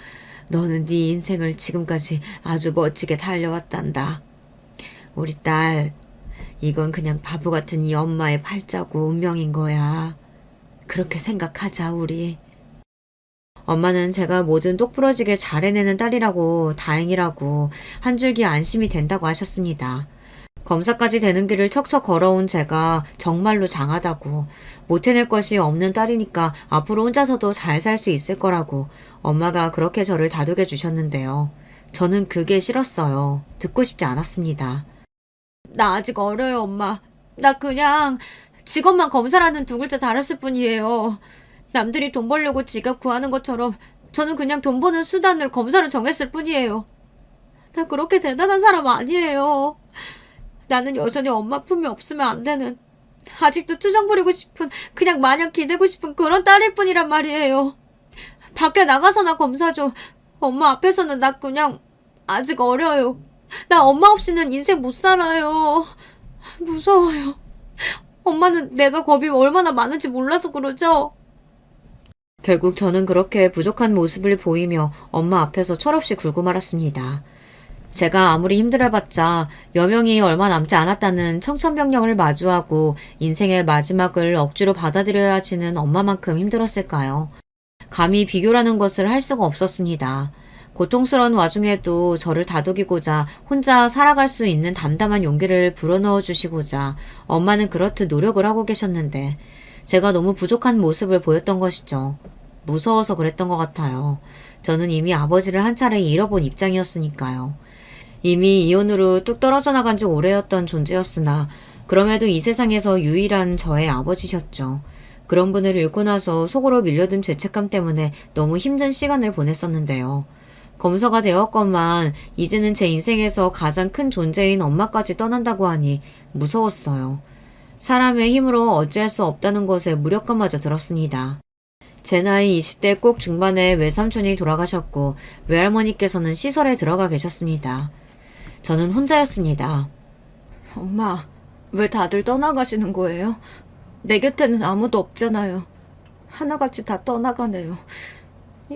Speaker 1: 너는 네 인생을 지금까지 아주 멋지게 달려왔단다. 우리 딸, 이건 그냥 바보 같은 이 엄마의 팔자고 운명인 거야. 그렇게 생각하자, 우리. 엄마는 제가 뭐든 똑부러지게 잘 해내는 딸이라고, 다행이라고, 한 줄기 안심이 된다고 하셨습니다. 검사까지 되는 길을 척척 걸어온 제가 정말로 장하다고, 못 해낼 것이 없는 딸이니까 앞으로 혼자서도 잘 살 수 있을 거라고 엄마가 그렇게 저를 다독여 주셨는데요. 저는 그게 싫었어요. 듣고 싶지 않았습니다. 나 아직 어려요, 엄마. 나 그냥 직업만 검사라는 두 글자 달았을 뿐이에요. 남들이 돈 벌려고 지갑 구하는 것처럼 저는 그냥 돈 버는 수단을 검사로 정했을 뿐이에요. 나 그렇게 대단한 사람 아니에요. 나는 여전히 엄마 품이 없으면 안 되는, 아직도 투정 부리고 싶은, 그냥 마냥 기대고 싶은 그런 딸일 뿐이란 말이에요. 밖에 나가서나 검사죠. 엄마 앞에서는 나 그냥 아직 어려요. 나 엄마 없이는 인생 못 살아요. 무서워요. 엄마는 내가 겁이 얼마나 많은지 몰라서 그러죠? 결국 저는 그렇게 부족한 모습을 보이며 엄마 앞에서 철없이 굴고 말았습니다. 제가 아무리 힘들어봤자 여명이 얼마 남지 않았다는 청천벽력을 마주하고 인생의 마지막을 억지로 받아들여야 하시는 엄마만큼 힘들었을까요? 감히 비교라는 것을 할 수가 없었습니다. 고통스러운 와중에도 저를 다독이고자 혼자 살아갈 수 있는 담담한 용기를 불어넣어 주시고자 엄마는 그렇듯 노력을 하고 계셨는데 제가 너무 부족한 모습을 보였던 것이죠. 무서워서 그랬던 것 같아요. 저는 이미 아버지를 한 차례 잃어본 입장이었으니까요. 이미 이혼으로 뚝 떨어져 나간 지 오래였던 존재였으나 그럼에도 이 세상에서 유일한 저의 아버지셨죠. 그런 분을 잃고 나서 속으로 밀려든 죄책감 때문에 너무 힘든 시간을 보냈었는데요. 검사가 되었건만 이제는 제 인생에서 가장 큰 존재인 엄마까지 떠난다고 하니 무서웠어요. 사람의 힘으로 어찌할 수 없다는 것에 무력감마저 들었습니다. 제 나이 20대 꼭 중반에 외삼촌이 돌아가셨고 외할머니께서는 시설에 들어가 계셨습니다. 저는 혼자였습니다. 엄마, 왜 다들 떠나가시는 거예요? 내 곁에는 아무도 없잖아요. 하나같이 다 떠나가네요.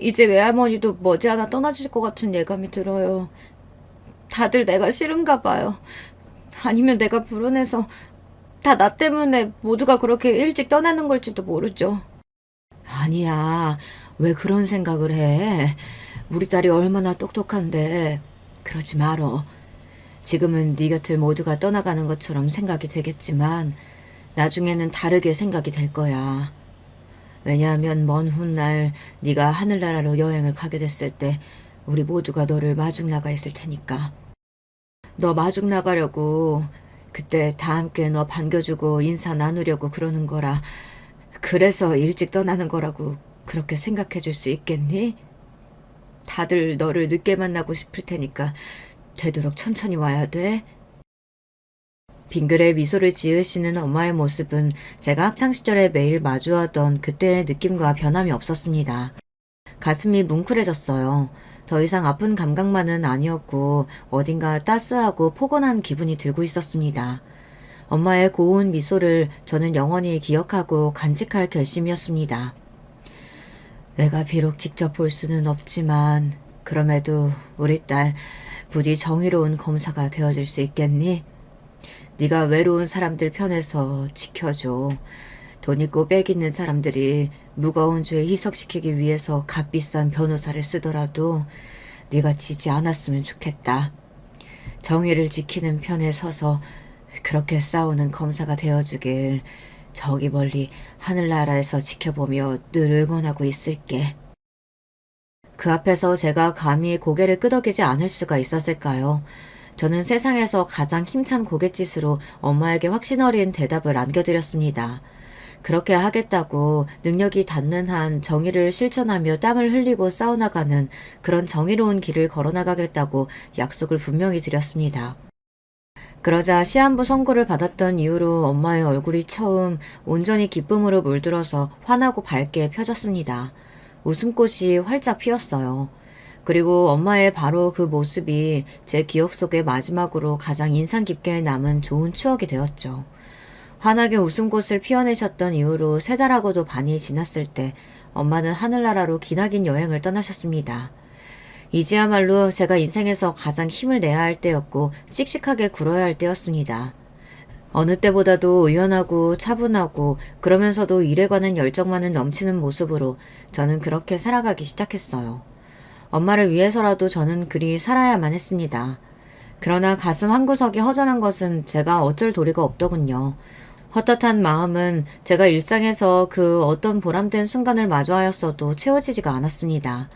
Speaker 1: 이제 외할머니도 머지않아 떠나실 것 같은 예감이 들어요. 다들 내가 싫은가 봐요. 아니면 내가 불운해서 다 나 때문에 모두가 그렇게 일찍 떠나는 걸지도 모르죠. 아니야. 왜 그런 생각을 해? 우리 딸이 얼마나 똑똑한데. 그러지 말어. 지금은 네 곁을 모두가 떠나가는 것처럼 생각이 되겠지만 나중에는 다르게 생각이 될 거야. 왜냐하면 먼 훗날 네가 하늘나라로 여행을 가게 됐을 때 우리 모두가 너를 마중 나가 있을 테니까. 너 마중 나가려고 그때 다 함께 너 반겨주고 인사 나누려고 그러는 거라. 그래서 일찍 떠나는 거라고 그렇게 생각해 줄 수 있겠니? 다들 너를 늦게 만나고 싶을 테니까 되도록 천천히 와야 돼. 빙그레 미소를 지으시는 엄마의 모습은 제가 학창시절에 매일 마주하던 그때의 느낌과 변함이 없었습니다. 가슴이 뭉클해졌어요. 더 이상 아픈 감각만은 아니었고 어딘가 따스하고 포근한 기분이 들고 있었습니다. 엄마의 고운 미소를 저는 영원히 기억하고 간직할 결심이었습니다. 내가 비록 직접 볼 수는 없지만 그럼에도 우리 딸 부디 정의로운 검사가 되어줄 수 있겠니? 네가 외로운 사람들 편에서 지켜줘. 돈 있고 빽 있는 사람들이 무거운 죄 희석시키기 위해서 값비싼 변호사를 쓰더라도 네가 지지 않았으면 좋겠다. 정의를 지키는 편에 서서 그렇게 싸우는 검사가 되어주길 저기 멀리 하늘나라에서 지켜보며 늘 응원하고 있을게. 그 앞에서 제가 감히 고개를 끄덕이지 않을 수가 있었을까요? 저는 세상에서 가장 힘찬 고갯짓으로 엄마에게 확신 어린 대답을 안겨드렸습니다. 그렇게 하겠다고 능력이 닿는 한 정의를 실천하며 땀을 흘리고 싸워나가는 그런 정의로운 길을 걸어나가겠다고 약속을 분명히 드렸습니다. 그러자 시한부 선고를 받았던 이후로 엄마의 얼굴이 처음 온전히 기쁨으로 물들어서 환하고 밝게 펴졌습니다. 웃음꽃이 활짝 피었어요. 그리고 엄마의 바로 그 모습이 제 기억 속에 마지막으로 가장 인상 깊게 남은 좋은 추억이 되었죠. 환하게 웃음꽃을 피워내셨던 이후로 3달하고도 반이 지났을 때 엄마는 하늘나라로 기나긴 여행을 떠나셨습니다. 이제야말로 제가 인생에서 가장 힘을 내야 할 때였고 씩씩하게 굴어야 할 때였습니다. 어느 때보다도 의연하고 차분하고 그러면서도 일에 관한 열정만은 넘치는 모습으로 저는 그렇게 살아가기 시작했어요. 엄마를 위해서라도 저는 그리 살아야만 했습니다. 그러나 가슴 한구석이 허전한 것은 제가 어쩔 도리가 없더군요. 헛헛한 마음은 제가 일상에서 그 어떤 보람된 순간을 마주하였어도 채워지지가 않았습니다.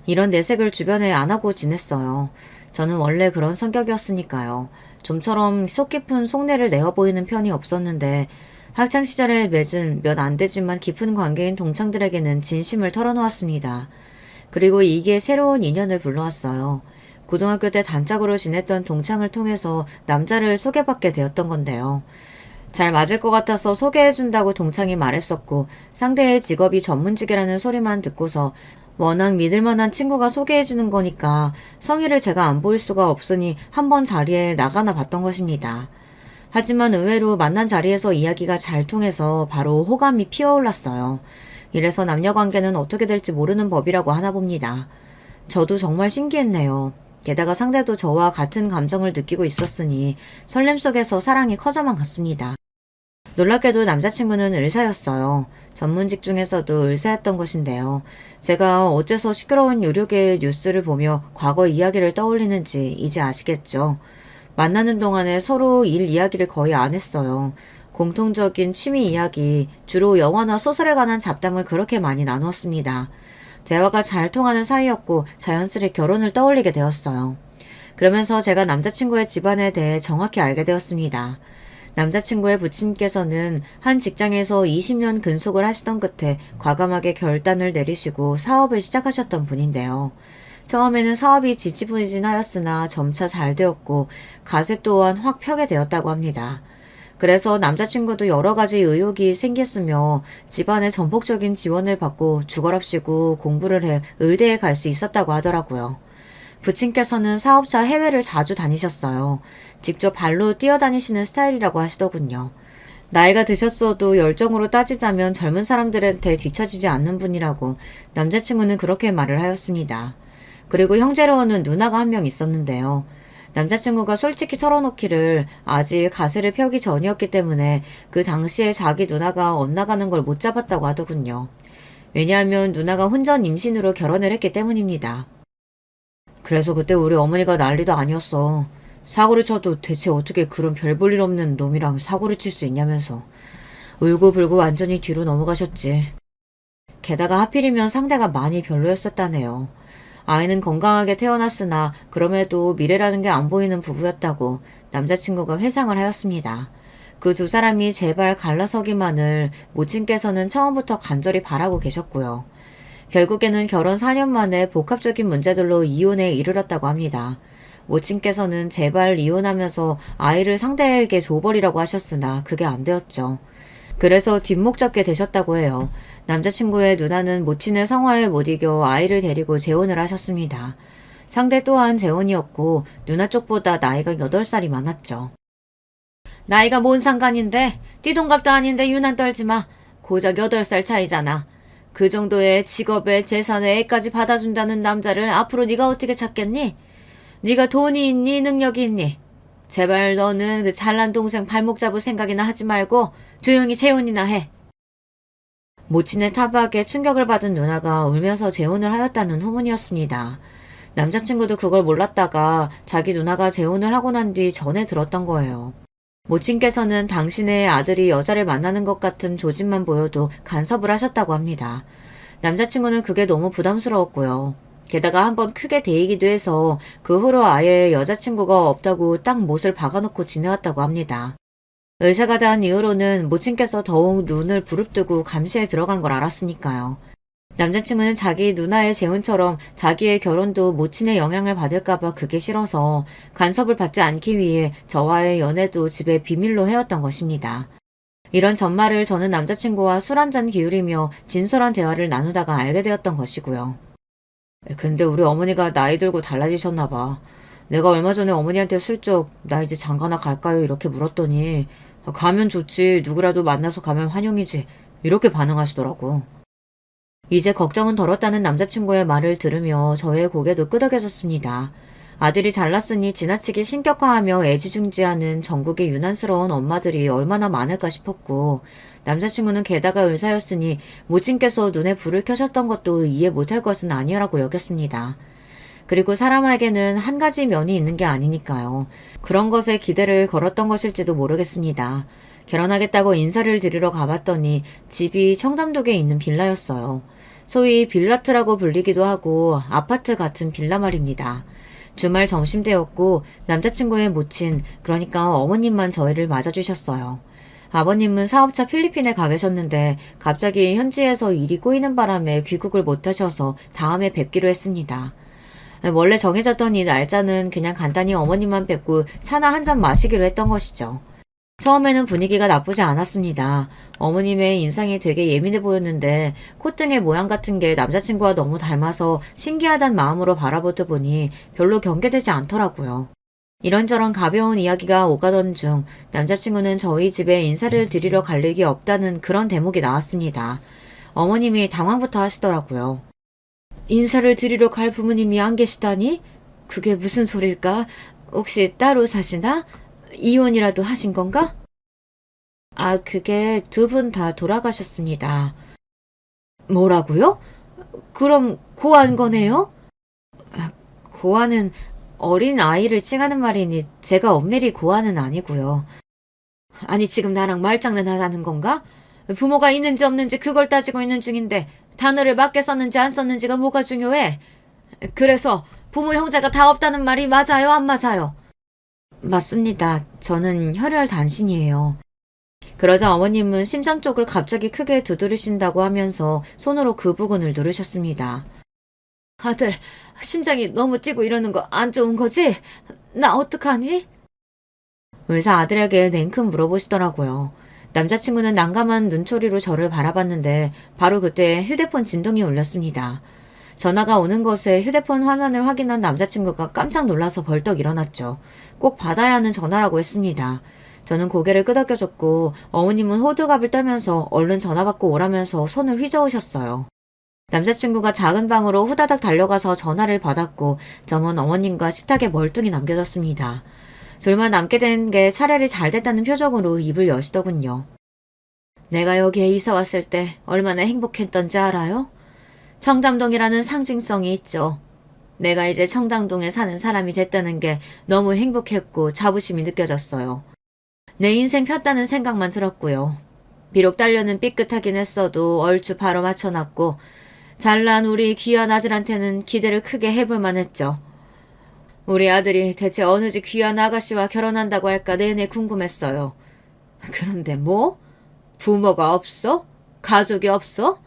Speaker 1: 이런 내색을 주변에 안 하고 지냈어요. 저는 원래 그런 성격이었으니까요. 좀처럼 속 깊은 속내를 내어 보이는 편이 없었는데 학창시절에 맺은 몇 안 되지만 깊은 관계인 동창들에게는 진심을 털어놓았습니다. 그리고 이게 새로운 인연을 불러왔어요. 고등학교 때 단짝으로 지냈던 동창을 통해서 남자를 소개받게 되었던 건데요. 잘 맞을 것 같아서 소개해준다고 동창이 말했었고 상대의 직업이 전문직이라는 소리만 듣고서 워낙 믿을만한 친구가 소개해주는 거니까 성의를 제가 안 보일 수가 없으니 한번 자리에 나가나 봤던 것입니다. 하지만 의외로 만난 자리에서 이야기가 잘 통해서 바로 호감이 피어올랐어요. 이래서 남녀관계는 어떻게 될지 모르는 법이라고 하나 봅니다. 저도 정말 신기했네요. 게다가 상대도 저와 같은 감정을 느끼고 있었으니 설렘 속에서 사랑이 커져만 갔습니다. 놀랍게도 남자친구는 의사였어요. 전문직 중에서도 의사였던 것인데요. 제가 어째서 시끄러운 유료계의 뉴스를 보며 과거 이야기를 떠올리는지 이제 아시겠죠? 만나는 동안에 서로 일 이야기를 거의 안 했어요. 공통적인 취미 이야기, 주로 영화나 소설에 관한 잡담을 그렇게 많이 나누었습니다. 대화가 잘 통하는 사이였고 자연스레 결혼을 떠올리게 되었어요. 그러면서 제가 남자친구의 집안에 대해 정확히 알게 되었습니다. 남자친구의 부친께서는 한 직장에서 20년 근속을 하시던 끝에 과감하게 결단을 내리시고 사업을 시작하셨던 분인데요. 처음에는 사업이 지지부진하였으나 점차 잘 되었고 가세 또한 확 펴게 되었다고 합니다. 그래서 남자친구도 여러 가지 의욕이 생겼으며 집안의 전폭적인 지원을 받고 죽어랍시고 공부를 해 의대에 갈 수 있었다고 하더라고요. 부친께서는 사업차 해외를 자주 다니셨어요. 직접 발로 뛰어다니시는 스타일이라고 하시더군요. 나이가 드셨어도 열정으로 따지자면 젊은 사람들한테 뒤처지지 않는 분이라고 남자친구는 그렇게 말을 하였습니다. 그리고 형제로는 누나가 한 명 있었는데요. 남자친구가 솔직히 털어놓기를 아직 가세를 펴기 전이었기 때문에 그 당시에 자기 누나가 엇나가는 걸 못 잡았다고 하더군요. 왜냐하면 누나가 혼전 임신으로 결혼을 했기 때문입니다. 그래서 그때 우리 어머니가 난리도 아니었어. 사고를 쳐도 대체 어떻게 그런 별 볼 일 없는 놈이랑 사고를 칠 수 있냐면서. 울고불고 완전히 뒤로 넘어가셨지. 게다가 하필이면 상대가 많이 별로였었다네요. 아이는 건강하게 태어났으나 그럼에도 미래라는 게 안 보이는 부부였다고 남자친구가 회상을 하였습니다. 그 두 사람이 제발 갈라서기만을 모친께서는 처음부터 간절히 바라고 계셨고요. 결국에는 결혼 4년 만에 복합적인 문제들로 이혼에 이르렀다고 합니다. 모친께서는 제발 이혼하면서 아이를 상대에게 줘버리라고 하셨으나 그게 안 되었죠. 그래서 뒷목 잡게 되셨다고 해요. 남자친구의 누나는 모친의 성화에 못 이겨 아이를 데리고 재혼을 하셨습니다. 상대 또한 재혼이었고 누나 쪽보다 나이가 8살이 많았죠. 나이가 뭔 상관인데? 띠동갑도 아닌데 유난 떨지 마. 고작 8살 차이잖아. 그 정도의 직업에 재산에 애까지 받아준다는 남자를 앞으로 네가 어떻게 찾겠니? 네가 돈이 있니? 능력이 있니? 제발 너는 그 잘난 동생 발목 잡을 생각이나 하지 말고 조용히 재혼이나 해. 모친의 타박에 충격을 받은 누나가 울면서 재혼을 하였다는 후문이었습니다. 남자친구도 그걸 몰랐다가 자기 누나가 재혼을 하고 난 뒤 전해 들었던 거예요. 모친께서는 당신의 아들이 여자를 만나는 것 같은 조짐만 보여도 간섭을 하셨다고 합니다. 남자친구는 그게 너무 부담스러웠고요. 게다가 한번 크게 데이기도 해서 그 후로 아예 여자친구가 없다고 딱 못을 박아놓고 지내왔다고 합니다. 을사가 닿은 이후로는 모친께서 더욱 눈을 부릅뜨고 감시에 들어간 걸 알았으니까요. 남자친구는 자기 누나의 재혼처럼 자기의 결혼도 모친의 영향을 받을까봐 그게 싫어서 간섭을 받지 않기 위해 저와의 연애도 집에 비밀로 해왔던 것입니다. 이런 전말을 저는 남자친구와 술 한잔 기울이며 진솔한 대화를 나누다가 알게 되었던 것이고요. 근데 우리 어머니가 나이 들고 달라지셨나 봐. 내가 얼마 전에 어머니한테 슬쩍 나 이제 장가나 갈까요? 이렇게 물었더니 가면 좋지. 누구라도 만나서 가면 환영이지. 이렇게 반응하시더라고. 이제 걱정은 덜었다는 남자친구의 말을 들으며 저의 고개도 끄덕여졌습니다. 아들이 잘났으니 지나치게 신격화하며 애지중지하는 전국의 유난스러운 엄마들이 얼마나 많을까 싶었고 남자친구는 게다가 의사였으니 모친께서 눈에 불을 켜셨던 것도 이해 못할 것은 아니라고 여겼습니다. 그리고 사람에게는 한 가지 면이 있는 게 아니니까요. 그런 것에 기대를 걸었던 것일지도 모르겠습니다. 결혼하겠다고 인사를 드리러 가봤더니 집이 청담동에 있는 빌라였어요. 소위 빌라트라고 불리기도 하고 아파트 같은 빌라 말입니다. 주말 점심때였고 남자친구의 모친, 그러니까 어머님만 저희를 맞아주셨어요. 아버님은 사업차 필리핀에 가 계셨는데 갑자기 현지에서 일이 꼬이는 바람에 귀국을 못하셔서 다음에 뵙기로 했습니다. 원래 정해졌던 이 날짜는 그냥 간단히 어머님만 뵙고 차나 한 잔 마시기로 했던 것이죠. 처음에는 분위기가 나쁘지 않았습니다. 어머님의 인상이 되게 예민해 보였는데 콧등의 모양 같은 게 남자친구와 너무 닮아서 신기하단 마음으로 바라보다 보니 별로 경계되지 않더라고요. 이런저런 가벼운 이야기가 오가던 중 남자친구는 저희 집에 인사를 드리러 갈 일이 없다는 그런 대목이 나왔습니다. 어머님이 당황부터 하시더라고요. 인사를 드리러 갈 부모님이 안 계시다니? 그게 무슨 소릴까? 혹시 따로 사시나? 이혼이라도 하신 건가? 아, 그게 두 분 다 돌아가셨습니다. 뭐라고요? 그럼 고한 거네요? 아, 고아는 어린 아이를 칭하는 말이니 제가 엄밀히 고아는 아니고요. 아니 지금 나랑 말장난하는 건가? 부모가 있는지 없는지 그걸 따지고 있는 중인데 단어를 맞게 썼는지 안 썼는지가 뭐가 중요해? 그래서 부모 형제가 다 없다는 말이 맞아요, 안 맞아요? 맞습니다. 저는 혈혈 단신이에요. 그러자 어머님은 심장 쪽을 갑자기 크게 두드리신다고 하면서 손으로 그 부근을 누르셨습니다. 아들, 심장이 너무 뛰고 이러는 거 안 좋은 거지? 나 어떡하니? 의사 아들에게 냉큼 물어보시더라고요. 남자친구는 난감한 눈초리로 저를 바라봤는데 바로 그때 휴대폰 진동이 울렸습니다. 전화가 오는 것에 휴대폰 화면을 확인한 남자친구가 깜짝 놀라서 벌떡 일어났죠. 꼭 받아야 하는 전화라고 했습니다. 저는 고개를 끄덕여줬고 어머님은 호들갑을 떨면서 얼른 전화 받고 오라면서 손을 휘저으셨어요. 남자친구가 작은 방으로 후다닥 달려가서 전화를 받았고 저는 어머님과 식탁에 멀뚱히 남겨졌습니다. 둘만 남게 된 게 차라리 잘 됐다는 표정으로 입을 여시더군요. 내가 여기에 이사 왔을 때 얼마나 행복했던지 알아요? 청담동이라는 상징성이 있죠. 내가 이제 청담동에 사는 사람이 됐다는 게 너무 행복했고 자부심이 느껴졌어요. 내 인생 폈다는 생각만 들었고요. 비록 딸려는 삐끗하긴 했어도 얼추 바로 맞춰놨고 잘난 우리 귀한 아들한테는 기대를 크게 해볼만 했죠. 우리 아들이 대체 어느 집 귀한 아가씨와 결혼한다고 할까 내내 궁금했어요. 그런데 뭐? 부모가 없어? 가족이 없어?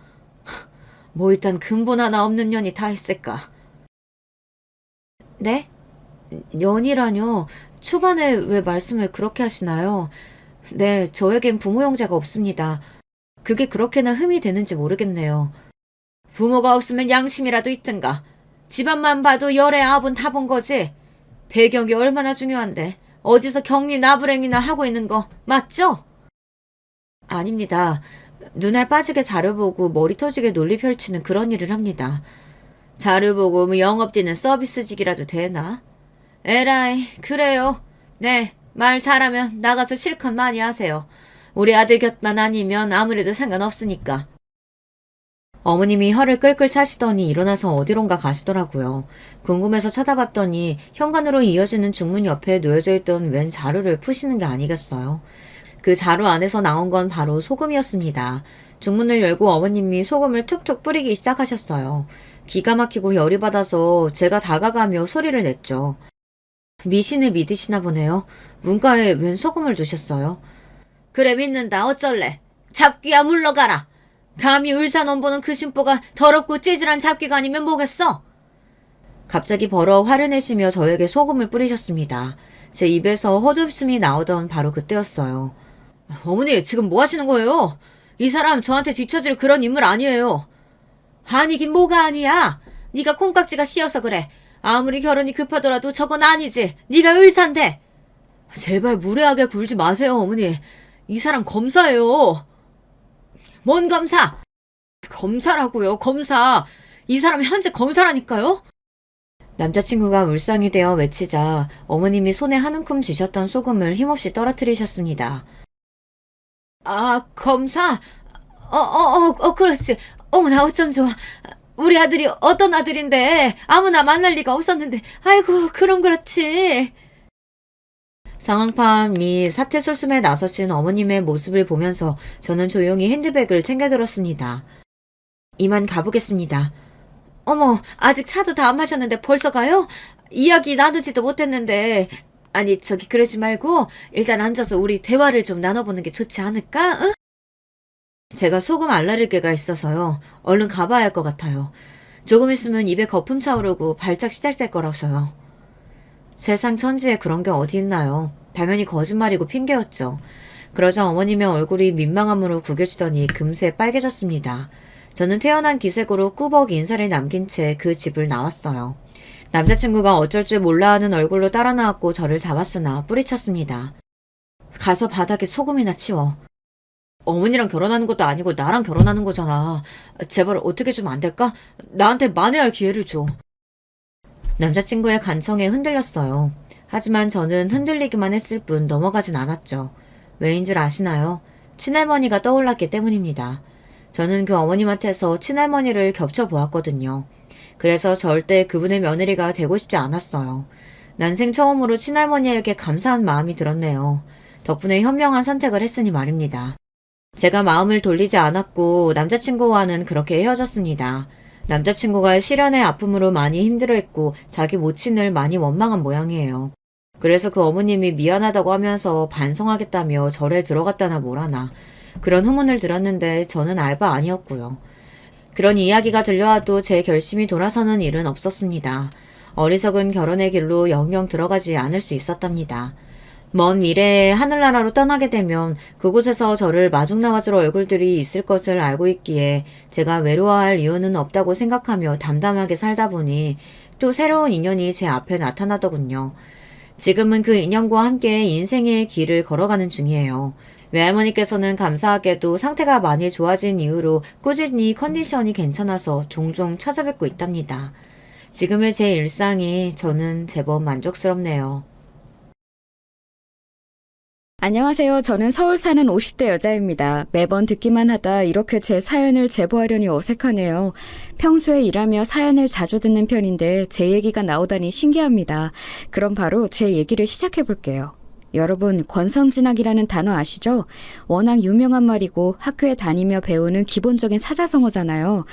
Speaker 1: 뭐 일단 근본 하나 없는 년이 다 했을까? 네? 년이라뇨? 초반에 왜 말씀을 그렇게 하시나요? 네, 저에겐 부모 형제가 없습니다. 그게 그렇게나 흠이 되는지 모르겠네요. 부모가 없으면 양심이라도 있든가. 집안만 봐도 열의 아분 다 본 거지. 배경이 얼마나 중요한데 어디서 격리 나불행이나 하고 있는 거 맞죠? 아닙니다. 눈알 빠지게 자료 보고 머리 터지게 논리 펼치는 그런 일을 합니다. 자료 보고 뭐 영업 뛰는 서비스직이라도 되나? 에라이, 그래요. 네, 말 잘하면 나가서 실컷 많이 하세요. 우리 아들 곁만 아니면 아무래도 상관없으니까. 어머님이 혀를 끌끌 차시더니 일어나서 어디론가 가시더라고요. 궁금해서 쳐다봤더니 현관으로 이어지는 중문 옆에 놓여져 있던 웬 자루를 푸시는 게 아니겠어요. 그 자루 안에서 나온 건 바로 소금이었습니다. 중문을 열고 어머님이 소금을 툭툭 뿌리기 시작하셨어요. 기가 막히고 열이 받아서 제가 다가가며 소리를 냈죠. 미신을 믿으시나 보네요. 문가에 웬 소금을 두셨어요? 그래 믿는다 어쩔래. 잡귀야 물러가라. 감히 을사논보는 그 심보가 더럽고 찌질한 잡귀가 아니면 뭐겠어? 갑자기 벌어 화를 내시며 저에게 소금을 뿌리셨습니다. 제 입에서 헛웃음이 나오던 바로 그때였어요. 어머니 지금 뭐 하시는 거예요? 이 사람 저한테 뒤처질 그런 인물 아니에요. 아니긴 뭐가 아니야. 네가 콩깍지가 씌어서 그래. 아무리 결혼이 급하더라도 저건 아니지. 네가 의사인데. 제발 무례하게 굴지 마세요 어머니. 이 사람 검사예요. 뭔 검사? 검사라고요, 검사. 이 사람 현재 검사라니까요? 남자친구가 울상이 되어 외치자 어머님이 손에 한 움큼 쥐셨던 소금을 힘없이 떨어뜨리셨습니다. 아, 검사? 그렇지. 어머나, 어쩜 좋아. 우리 아들이 어떤 아들인데 아무나 만날 리가 없었는데, 아이고, 그럼 그렇지. 상황판 및 사태 수습에 나서신 어머님의 모습을 보면서 저는 조용히 핸드백을 챙겨들었습니다. 이만 가보겠습니다. 어머, 아직 차도 다 안 마셨는데 벌써 가요? 이야기 나누지도 못했는데. 아니, 저기 그러지 말고 일단 앉아서 우리 대화를 좀 나눠보는 게 좋지 않을까? 응? 제가 소금 알레르기가 있어서요. 얼른 가봐야 할 것 같아요. 조금 있으면 입에 거품 차오르고 발작 시작될 거라서요. 세상 천지에 그런 게 어디 있나요? 당연히 거짓말이고 핑계였죠. 그러자 어머님의 얼굴이 민망함으로 구겨지더니 금세 빨개졌습니다. 저는 태어난 기색으로 꾸벅 인사를 남긴 채 그 집을 나왔어요. 남자친구가 어쩔 줄 몰라 하는 얼굴로 따라 나왔고 저를 잡았으나 뿌리쳤습니다. 가서 바닥에 소금이나 치워. 어머니랑 결혼하는 것도 아니고 나랑 결혼하는 거잖아. 제발 어떻게 좀 안 될까? 나한테 만회할 기회를 줘. 남자친구의 간청에 흔들렸어요. 하지만 저는 흔들리기만 했을 뿐 넘어가진 않았죠. 왜인 줄 아시나요? 친할머니가 떠올랐기 때문입니다. 저는 그 어머님한테서 친할머니를 겹쳐보았거든요. 그래서 절대 그분의 며느리가 되고 싶지 않았어요. 난생 처음으로 친할머니에게 감사한 마음이 들었네요. 덕분에 현명한 선택을 했으니 말입니다. 제가 마음을 돌리지 않았고 남자친구와는 그렇게 헤어졌습니다. 남자친구가 실연의 아픔으로 많이 힘들어했고 자기 모친을 많이 원망한 모양이에요. 그래서 그 어머님이 미안하다고 하면서 반성하겠다며 절에 들어갔다나 뭐라나 그런 후문을 들었는데 저는 알바 아니었고요. 그런 이야기가 들려와도 제 결심이 돌아서는 일은 없었습니다. 어리석은 결혼의 길로 영영 들어가지 않을 수 있었답니다. 먼 미래에 하늘나라로 떠나게 되면 그곳에서 저를 마중나와줄 얼굴들이 있을 것을 알고 있기에 제가 외로워할 이유는 없다고 생각하며 담담하게 살다 보니 또 새로운 인연이 제 앞에 나타나더군요. 지금은 그 인연과 함께 인생의 길을 걸어가는 중이에요. 외할머니께서는 감사하게도 상태가 많이 좋아진 이후로 꾸준히 컨디션이 괜찮아서 종종 찾아뵙고 있답니다. 지금의 제 일상이 저는 제법 만족스럽네요.
Speaker 2: 안녕하세요. 저는 서울 사는 50대 여자입니다. 매번 듣기만 하다 이렇게 제 사연을 제보하려니 어색하네요. 평소에 일하며 사연을 자주 듣는 편인데 제 얘기가 나오다니 신기합니다. 그럼 바로 제 얘기를 시작해 볼게요. 여러분, 권선징악이라는 단어 아시죠? 워낙 유명한 말이고 학교에 다니며 배우는 기본적인 사자성어잖아요.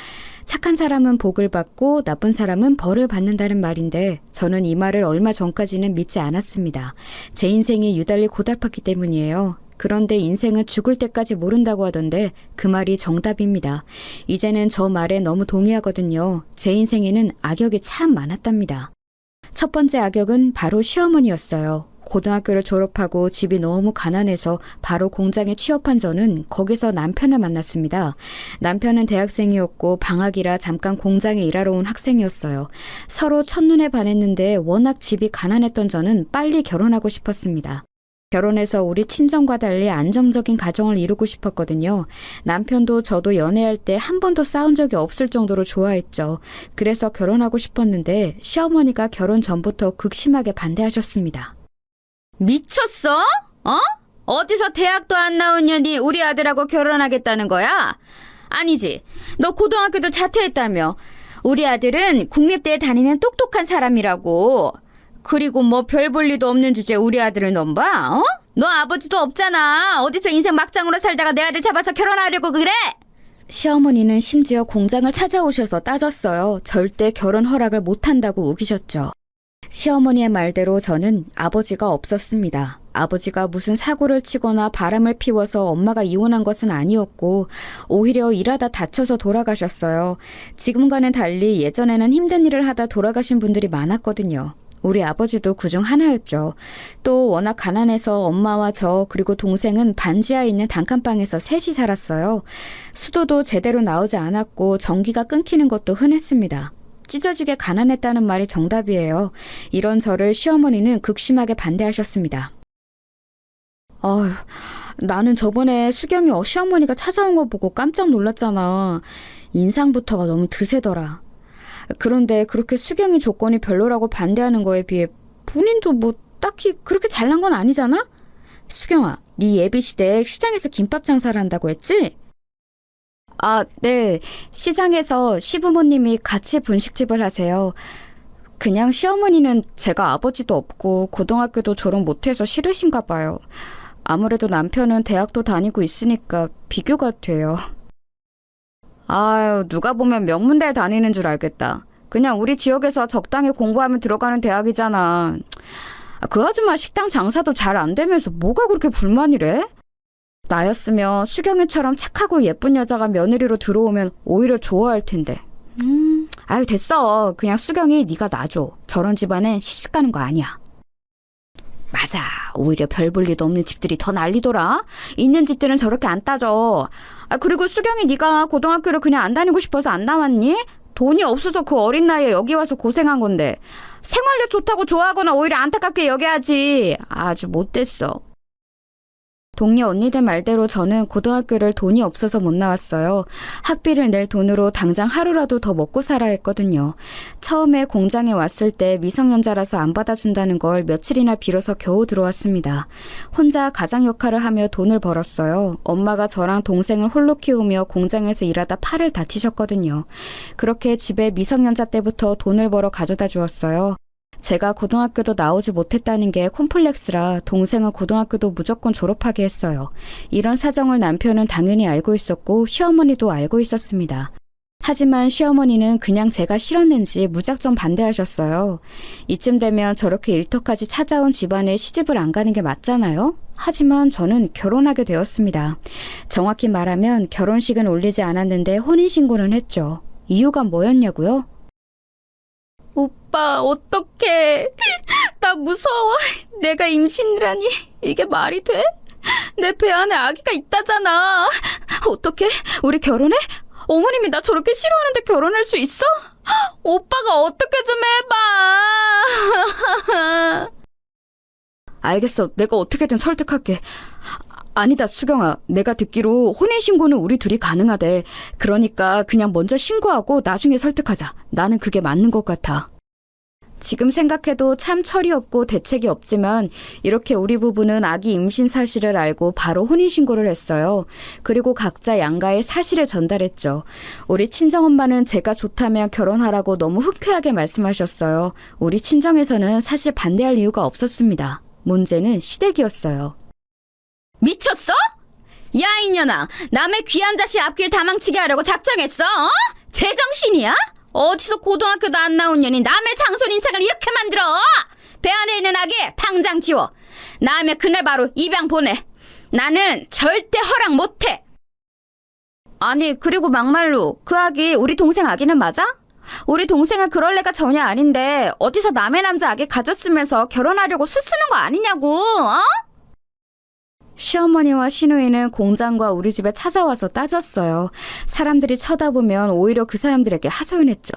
Speaker 2: 착한 사람은 복을 받고 나쁜 사람은 벌을 받는다는 말인데 저는 이 말을 얼마 전까지는 믿지 않았습니다. 제 인생이 유달리 고달팠기 때문이에요. 그런데 인생은 죽을 때까지 모른다고 하던데 그 말이 정답입니다. 이제는 저 말에 너무 동의하거든요. 제 인생에는 악역이 참 많았답니다. 첫 번째 악역은 바로 시어머니였어요. 고등학교를 졸업하고 집이 너무 가난해서 바로 공장에 취업한 저는 거기서 남편을 만났습니다. 남편은 대학생이었고 방학이라 잠깐 공장에 일하러 온 학생이었어요. 서로 첫눈에 반했는데 워낙 집이 가난했던 저는 빨리 결혼하고 싶었습니다. 결혼해서 우리 친정과 달리 안정적인 가정을 이루고 싶었거든요. 남편도 저도 연애할 때 한 번도 싸운 적이 없을 정도로 좋아했죠. 그래서 결혼하고 싶었는데 시어머니가 결혼 전부터 극심하게 반대하셨습니다. 미쳤어? 어디서 대학도 안 나온 년이 우리 아들하고 결혼하겠다는 거야? 아니지. 너 고등학교도 자퇴했다며. 우리 아들은 국립대에 다니는 똑똑한 사람이라고. 그리고 뭐 별 볼 일도 없는 주제에 우리 아들을 넘봐? 너 아버지도 없잖아. 어디서 인생 막장으로 살다가 내 아들 잡아서 결혼하려고 그래? 시어머니는 심지어 공장을 찾아오셔서 따졌어요. 절대 결혼 허락을 못한다고 우기셨죠. 시어머니의 말대로 저는 아버지가 없었습니다. 아버지가 무슨 사고를 치거나 바람을 피워서 엄마가 이혼한 것은 아니었고 오히려 일하다 다쳐서 돌아가셨어요. 지금과는 달리 예전에는 힘든 일을 하다 돌아가신 분들이 많았거든요. 우리 아버지도 그중 하나였죠. 또 워낙 가난해서 엄마와 저 그리고 동생은 반지하에 있는 단칸방에서 셋이 살았어요. 수도도 제대로 나오지 않았고 전기가 끊기는 것도 흔했습니다. 찢어지게 가난했다는 말이 정답이에요. 이런 저를 시어머니는 극심하게 반대하셨습니다. 나는 저번에 수경이 시어머니가 찾아온 거 보고 깜짝 놀랐잖아. 인상부터가 너무 드세더라. 그런데 그렇게 수경이 조건이 별로라고 반대하는 거에 비해 본인도 뭐 딱히 그렇게 잘난 건 아니잖아? 수경아, 네 예비시댁 시장에서 김밥 장사를 한다고 했지? 네. 시장에서 시부모님이 같이 분식집을 하세요. 그냥 시어머니는 제가 아버지도 없고 고등학교도 졸업 못해서 싫으신가 봐요. 아무래도 남편은 대학도 다니고 있으니까 비교가 돼요. 누가 보면 명문대에 다니는 줄 알겠다. 그냥 우리 지역에서 적당히 공부하면 들어가는 대학이잖아. 그 아줌마 식당 장사도 잘 안 되면서 뭐가 그렇게 불만이래? 나였으면 수경이처럼 착하고 예쁜 여자가 며느리로 들어오면 오히려 좋아할 텐데. 됐어. 그냥 수경이 네가 놔줘. 저런 집안엔 시집 가는 거 아니야. 맞아. 오히려 별 볼 일도 없는 집들이 더 난리더라. 있는 집들은 저렇게 안 따져. 그리고 수경이 네가 고등학교를 그냥 안 다니고 싶어서 안 나왔니? 돈이 없어서 그 어린 나이에 여기 와서 고생한 건데 생활력 좋다고 좋아하거나 오히려 안타깝게 여겨야지. 아주 못됐어. 동료 언니들 말대로 저는 고등학교를 돈이 없어서 못 나왔어요. 학비를 낼 돈으로 당장 하루라도 더 먹고 살아야 했거든요. 처음에 공장에 왔을 때 미성년자라서 안 받아준다는 걸 며칠이나 빌어서 겨우 들어왔습니다. 혼자 가장 역할을 하며 돈을 벌었어요. 엄마가 저랑 동생을 홀로 키우며 공장에서 일하다 팔을 다치셨거든요. 그렇게 집에 미성년자 때부터 돈을 벌어 가져다 주었어요. 제가 고등학교도 나오지 못했다는 게 콤플렉스라 동생은 고등학교도 무조건 졸업하게 했어요. 이런 사정을 남편은 당연히 알고 있었고 시어머니도 알고 있었습니다. 하지만 시어머니는 그냥 제가 싫었는지 무작정 반대하셨어요. 이쯤 되면 저렇게 일터까지 찾아온 집안에 시집을 안 가는 게 맞잖아요? 하지만 저는 결혼하게 되었습니다. 정확히 말하면 결혼식은 올리지 않았는데 혼인신고는 했죠. 이유가 뭐였냐고요? 오빠, 어떡해. 나 무서워. 내가 임신이라니. 이게 말이 돼? 내 배 안에 아기가 있다잖아. 어떡해? 우리 결혼해? 어머님이 나 저렇게 싫어하는데 결혼할 수 있어? 오빠가 어떻게 좀 해봐. 알겠어. 내가 어떻게든 설득할게. 아니다, 수경아. 내가 듣기로 혼인신고는 우리 둘이 가능하대. 그러니까 그냥 먼저 신고하고 나중에 설득하자. 나는 그게 맞는 것 같아. 지금 생각해도 참 철이 없고 대책이 없지만 이렇게 우리 부부는 아기 임신 사실을 알고 바로 혼인신고를 했어요. 그리고 각자 양가의 사실을 전달했죠. 우리 친정엄마는 제가 좋다면 결혼하라고 너무 흔쾌하게 말씀하셨어요. 우리 친정에서는 사실 반대할 이유가 없었습니다. 문제는 시댁이었어요. 미쳤어? 야, 이년아. 남의 귀한 자식 앞길 다 망치게 하려고 작정했어? 어? 제정신이야? 어디서 고등학교도 안 나온 년이 남의 장손 인척을 이렇게 만들어? 배 안에 있는 아기 당장 지워. 나으면 그날 바로 입양 보내. 나는 절대 허락 못해. 아니, 그리고 막말로 그 아기 우리 동생 아기는 맞아? 우리 동생은 그럴 애가 전혀 아닌데 어디서 남의 남자 아기 가졌으면서 결혼하려고 수쓰는 거 아니냐고, 어? 시어머니와 시누이는 공장과 우리 집에 찾아와서 따졌어요. 사람들이 쳐다보면 오히려 그 사람들에게 하소연했죠.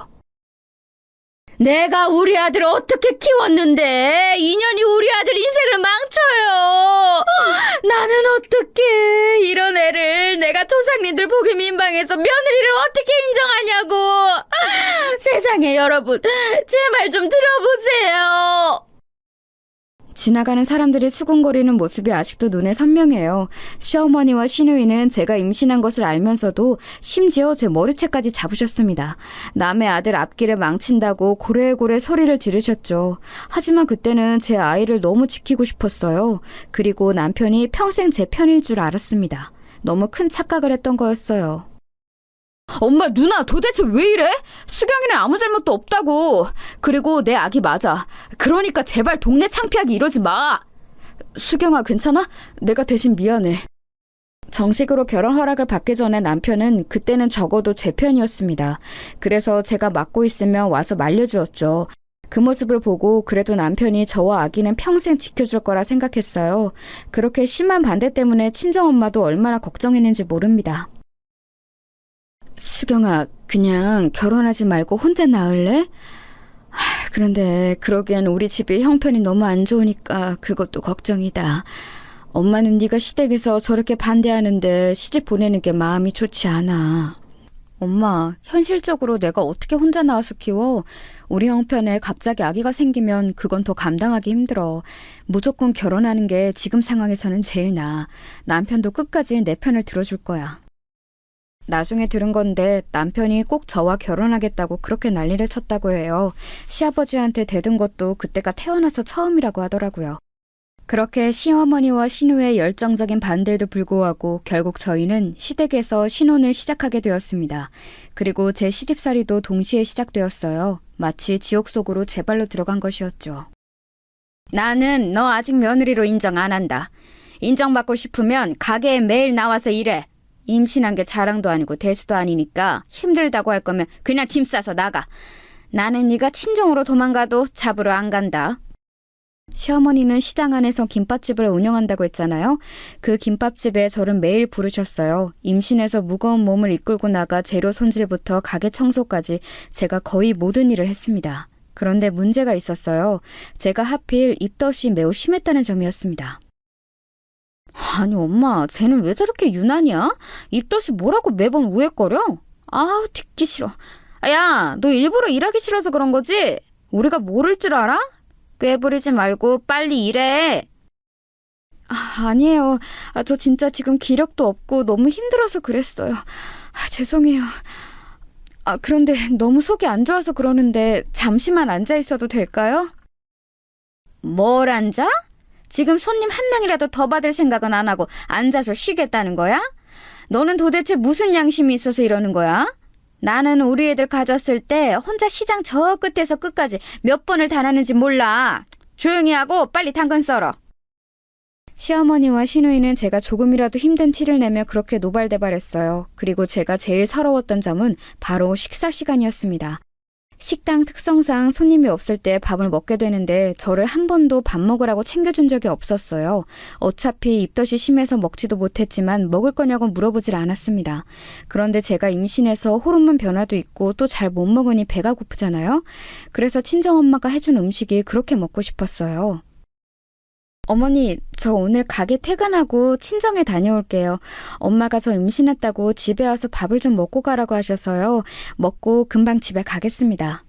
Speaker 2: 내가 우리 아들을 어떻게 키웠는데 인연이 우리 아들 인생을 망쳐요. 나는 어떻게 이런 애를 내가 조상님들 보기 민방해서 며느리를 어떻게 인정하냐고. 세상에 여러분, 제 말 좀 들어보세요. 지나가는 사람들이 수군거리는 모습이 아직도 눈에 선명해요. 시어머니와 시누이는 제가 임신한 것을 알면서도 심지어 제 머리채까지 잡으셨습니다. 남의 아들 앞길을 망친다고 고래고래 소리를 지르셨죠. 하지만 그때는 제 아이를 너무 지키고 싶었어요. 그리고 남편이 평생 제 편일 줄 알았습니다. 너무 큰 착각을 했던 거였어요. 엄마, 누나 도대체 왜 이래? 수경이는 아무 잘못도 없다고. 그리고 내 아기 맞아. 그러니까 제발 동네 창피하게 이러지 마. 수경아, 괜찮아? 내가 대신 미안해. 정식으로 결혼 허락을 받기 전에 남편은 그때는 적어도 제 편이었습니다. 그래서 제가 맡고 있으면 와서 말려주었죠. 그 모습을 보고 그래도 남편이 저와 아기는 평생 지켜줄 거라 생각했어요. 그렇게 심한 반대 때문에 친정엄마도 얼마나 걱정했는지 모릅니다. 수경아, 그냥 결혼하지 말고 혼자 낳을래? 그런데 그러기엔 우리 집이 형편이 너무 안 좋으니까 그것도 걱정이다. 엄마는 네가 시댁에서 저렇게 반대하는데 시집 보내는 게 마음이 좋지 않아. 엄마, 현실적으로 내가 어떻게 혼자 낳아서 키워? 우리 형편에 갑자기 아기가 생기면 그건 더 감당하기 힘들어. 무조건 결혼하는 게 지금 상황에서는 제일 나아. 남편도 끝까지 내 편을 들어줄 거야. 나중에 들은 건데 남편이 꼭 저와 결혼하겠다고 그렇게 난리를 쳤다고 해요. 시아버지한테 대든 것도 그때가 태어나서 처음이라고 하더라고요. 그렇게 시어머니와 시누의 열정적인 반대에도 불구하고 결국 저희는 시댁에서 신혼을 시작하게 되었습니다. 그리고 제 시집살이도 동시에 시작되었어요. 마치 지옥 속으로 제 발로 들어간 것이었죠. 나는 너 아직 며느리로 인정 안 한다. 인정받고 싶으면 가게에 매일 나와서 일해. 임신한 게 자랑도 아니고 대수도 아니니까 힘들다고 할 거면 그냥 짐 싸서 나가. 나는 네가 친정으로 도망가도 잡으러 안 간다. 시어머니는 시장 안에서 김밥집을 운영한다고 했잖아요. 그 김밥집에 저를 매일 부르셨어요. 임신해서 무거운 몸을 이끌고 나가 재료 손질부터 가게 청소까지 제가 거의 모든 일을 했습니다. 그런데 문제가 있었어요. 제가 하필 입덧이 매우 심했다는 점이었습니다. 아니 엄마, 쟤는 왜 저렇게 유난이야? 입덧이 뭐라고 매번 우웩거려? 아우, 듣기 싫어. 야, 너 일부러 일하기 싫어서 그런 거지? 우리가 모를 줄 알아? 꾀부리지 말고 빨리 일해. 아니에요. 저 진짜 지금 기력도 없고 너무 힘들어서 그랬어요. 죄송해요. 그런데 너무 속이 안 좋아서 그러는데 잠시만 앉아 있어도 될까요? 뭘 앉아? 지금 손님 한 명이라도 더 받을 생각은 안 하고 앉아서 쉬겠다는 거야? 너는 도대체 무슨 양심이 있어서 이러는 거야? 나는 우리 애들 가졌을 때 혼자 시장 저 끝에서 끝까지 몇 번을 다녔는지 몰라. 조용히 하고 빨리 당근 썰어. 시어머니와 시누이는 제가 조금이라도 힘든 티를 내며 그렇게 노발대발했어요. 그리고 제가 제일 서러웠던 점은 바로 식사 시간이었습니다. 식당 특성상 손님이 없을 때 밥을 먹게 되는데 저를 한 번도 밥 먹으라고 챙겨준 적이 없었어요. 어차피 입덧이 심해서 먹지도 못했지만 먹을 거냐고 물어보질 않았습니다. 그런데 제가 임신해서 호르몬 변화도 있고 또 잘 못 먹으니 배가 고프잖아요. 그래서 친정엄마가 해준 음식이 그렇게 먹고 싶었어요. 어머니, 저 오늘 가게 퇴근하고 친정에 다녀올게요. 엄마가 저 임신했다고 집에 와서 밥을 좀 먹고 가라고 하셔서요. 먹고 금방 집에 가겠습니다.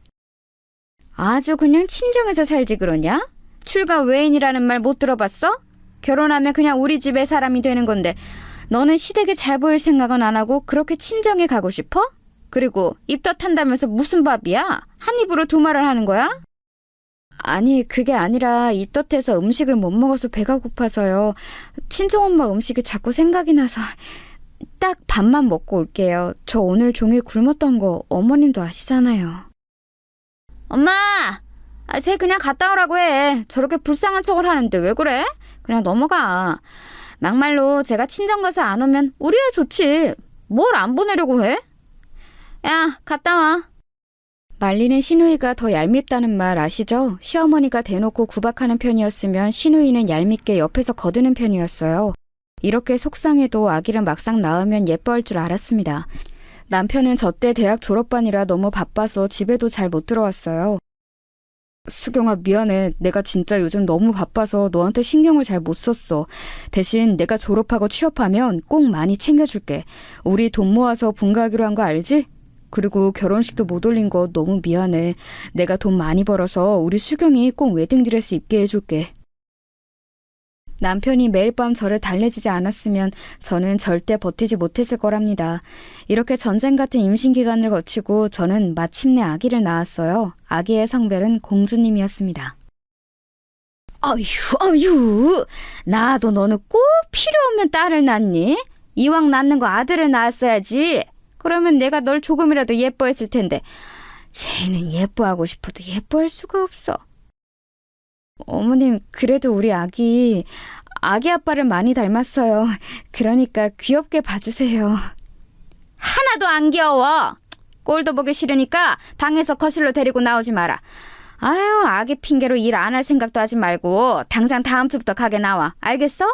Speaker 2: 아주 그냥 친정에서 살지 그러냐? 출가 외인이라는 말 못 들어봤어? 결혼하면 그냥 우리 집의 사람이 되는 건데 너는 시댁에 잘 보일 생각은 안 하고 그렇게 친정에 가고 싶어? 그리고 입덧한다면서 무슨 밥이야? 한 입으로 두 말을 하는 거야? 아니, 그게 아니라 입덧해서 음식을 못 먹어서 배가 고파서요. 친정엄마 음식이 자꾸 생각이 나서 딱 밥만 먹고 올게요. 저 오늘 종일 굶었던 거 어머님도 아시잖아요. 엄마! 쟤 그냥 갔다 오라고 해. 저렇게 불쌍한 척을 하는데 왜 그래? 그냥 넘어가. 막말로 제가 친정 가서 안 오면 우리야 좋지. 뭘 안 보내려고 해? 야, 갔다 와. 말리는 시누이가 더 얄밉다는 말 아시죠? 시어머니가 대놓고 구박하는 편이었으면 시누이는 얄밉게 옆에서 거드는 편이었어요. 이렇게 속상해도 아기를 막상 낳으면 예뻐할 줄 알았습니다. 남편은 저 때 대학 졸업반이라 너무 바빠서 집에도 잘 못 들어왔어요. 수경아, 미안해. 내가 진짜 요즘 너무 바빠서 너한테 신경을 잘 못 썼어. 대신 내가 졸업하고 취업하면 꼭 많이 챙겨줄게. 우리 돈 모아서 분가하기로 한 거 알지? 그리고 결혼식도 못 올린 거 너무 미안해. 내가 돈 많이 벌어서 우리 수경이 꼭 웨딩드레스 입게 해줄게. 남편이 매일 밤 저를 달래주지 않았으면 저는 절대 버티지 못했을 거랍니다. 이렇게 전쟁 같은 임신 기간을 거치고 저는 마침내 아기를 낳았어요. 아기의 성별은 공주님이었습니다. 어휴, 나도 너는 꼭 필요 없는 딸을 낳니? 이왕 낳는 거 아들을 낳았어야지. 그러면 내가 널 조금이라도 예뻐했을 텐데 쟤는 예뻐하고 싶어도 예뻐할 수가 없어. 어머님, 그래도 우리 아기 아빠를 많이 닮았어요. 그러니까 귀엽게 봐주세요. 하나도 안 귀여워. 꼴도 보기 싫으니까 방에서 거실로 데리고 나오지 마라. 아유, 아기 핑계로 일 안 할 생각도 하지 말고 당장 다음 주부터 가게 나와. 알겠어?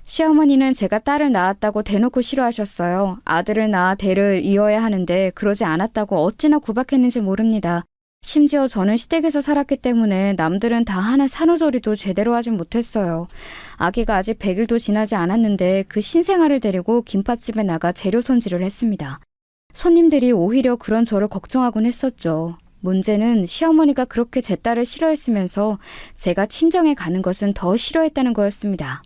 Speaker 2: 시어머니는 제가 딸을 낳았다고 대놓고 싫어하셨어요. 아들을 낳아 대를 이어야 하는데 그러지 않았다고 어찌나 구박했는지 모릅니다. 심지어 저는 시댁에서 살았기 때문에 남들은 다 하는 산후조리도 제대로 하진 못했어요. 아기가 아직 100일도 지나지 않았는데 그 신생아를 데리고 김밥집에 나가 재료 손질을 했습니다. 손님들이 오히려 그런 저를 걱정하곤 했었죠. 문제는 시어머니가 그렇게 제 딸을 싫어했으면서 제가 친정에 가는 것은 더 싫어했다는 거였습니다.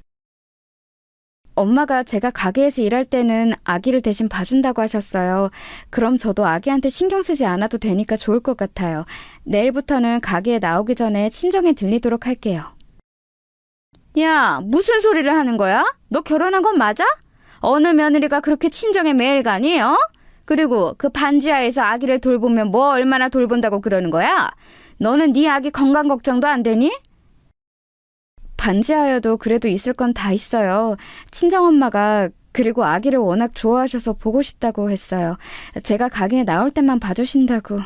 Speaker 2: 엄마가 제가 가게에서 일할 때는 아기를 대신 봐준다고 하셨어요. 그럼 저도 아기한테 신경 쓰지 않아도 되니까 좋을 것 같아요. 내일부터는 가게에 나오기 전에 친정에 들리도록 할게요. 야, 무슨 소리를 하는 거야? 너 결혼한 건 맞아? 어느 며느리가 그렇게 친정에 매일 가니, 어? 그리고 그 반지하에서 아기를 돌보면 뭐 얼마나 돌본다고 그러는 거야? 너는 네 아기 건강 걱정도 안 되니? 반지하여도 그래도 있을 건 다 있어요. 친정엄마가 그리고 아기를 워낙 좋아하셔서 보고 싶다고 했어요. 제가 가게에 나올 때만 봐주신다고.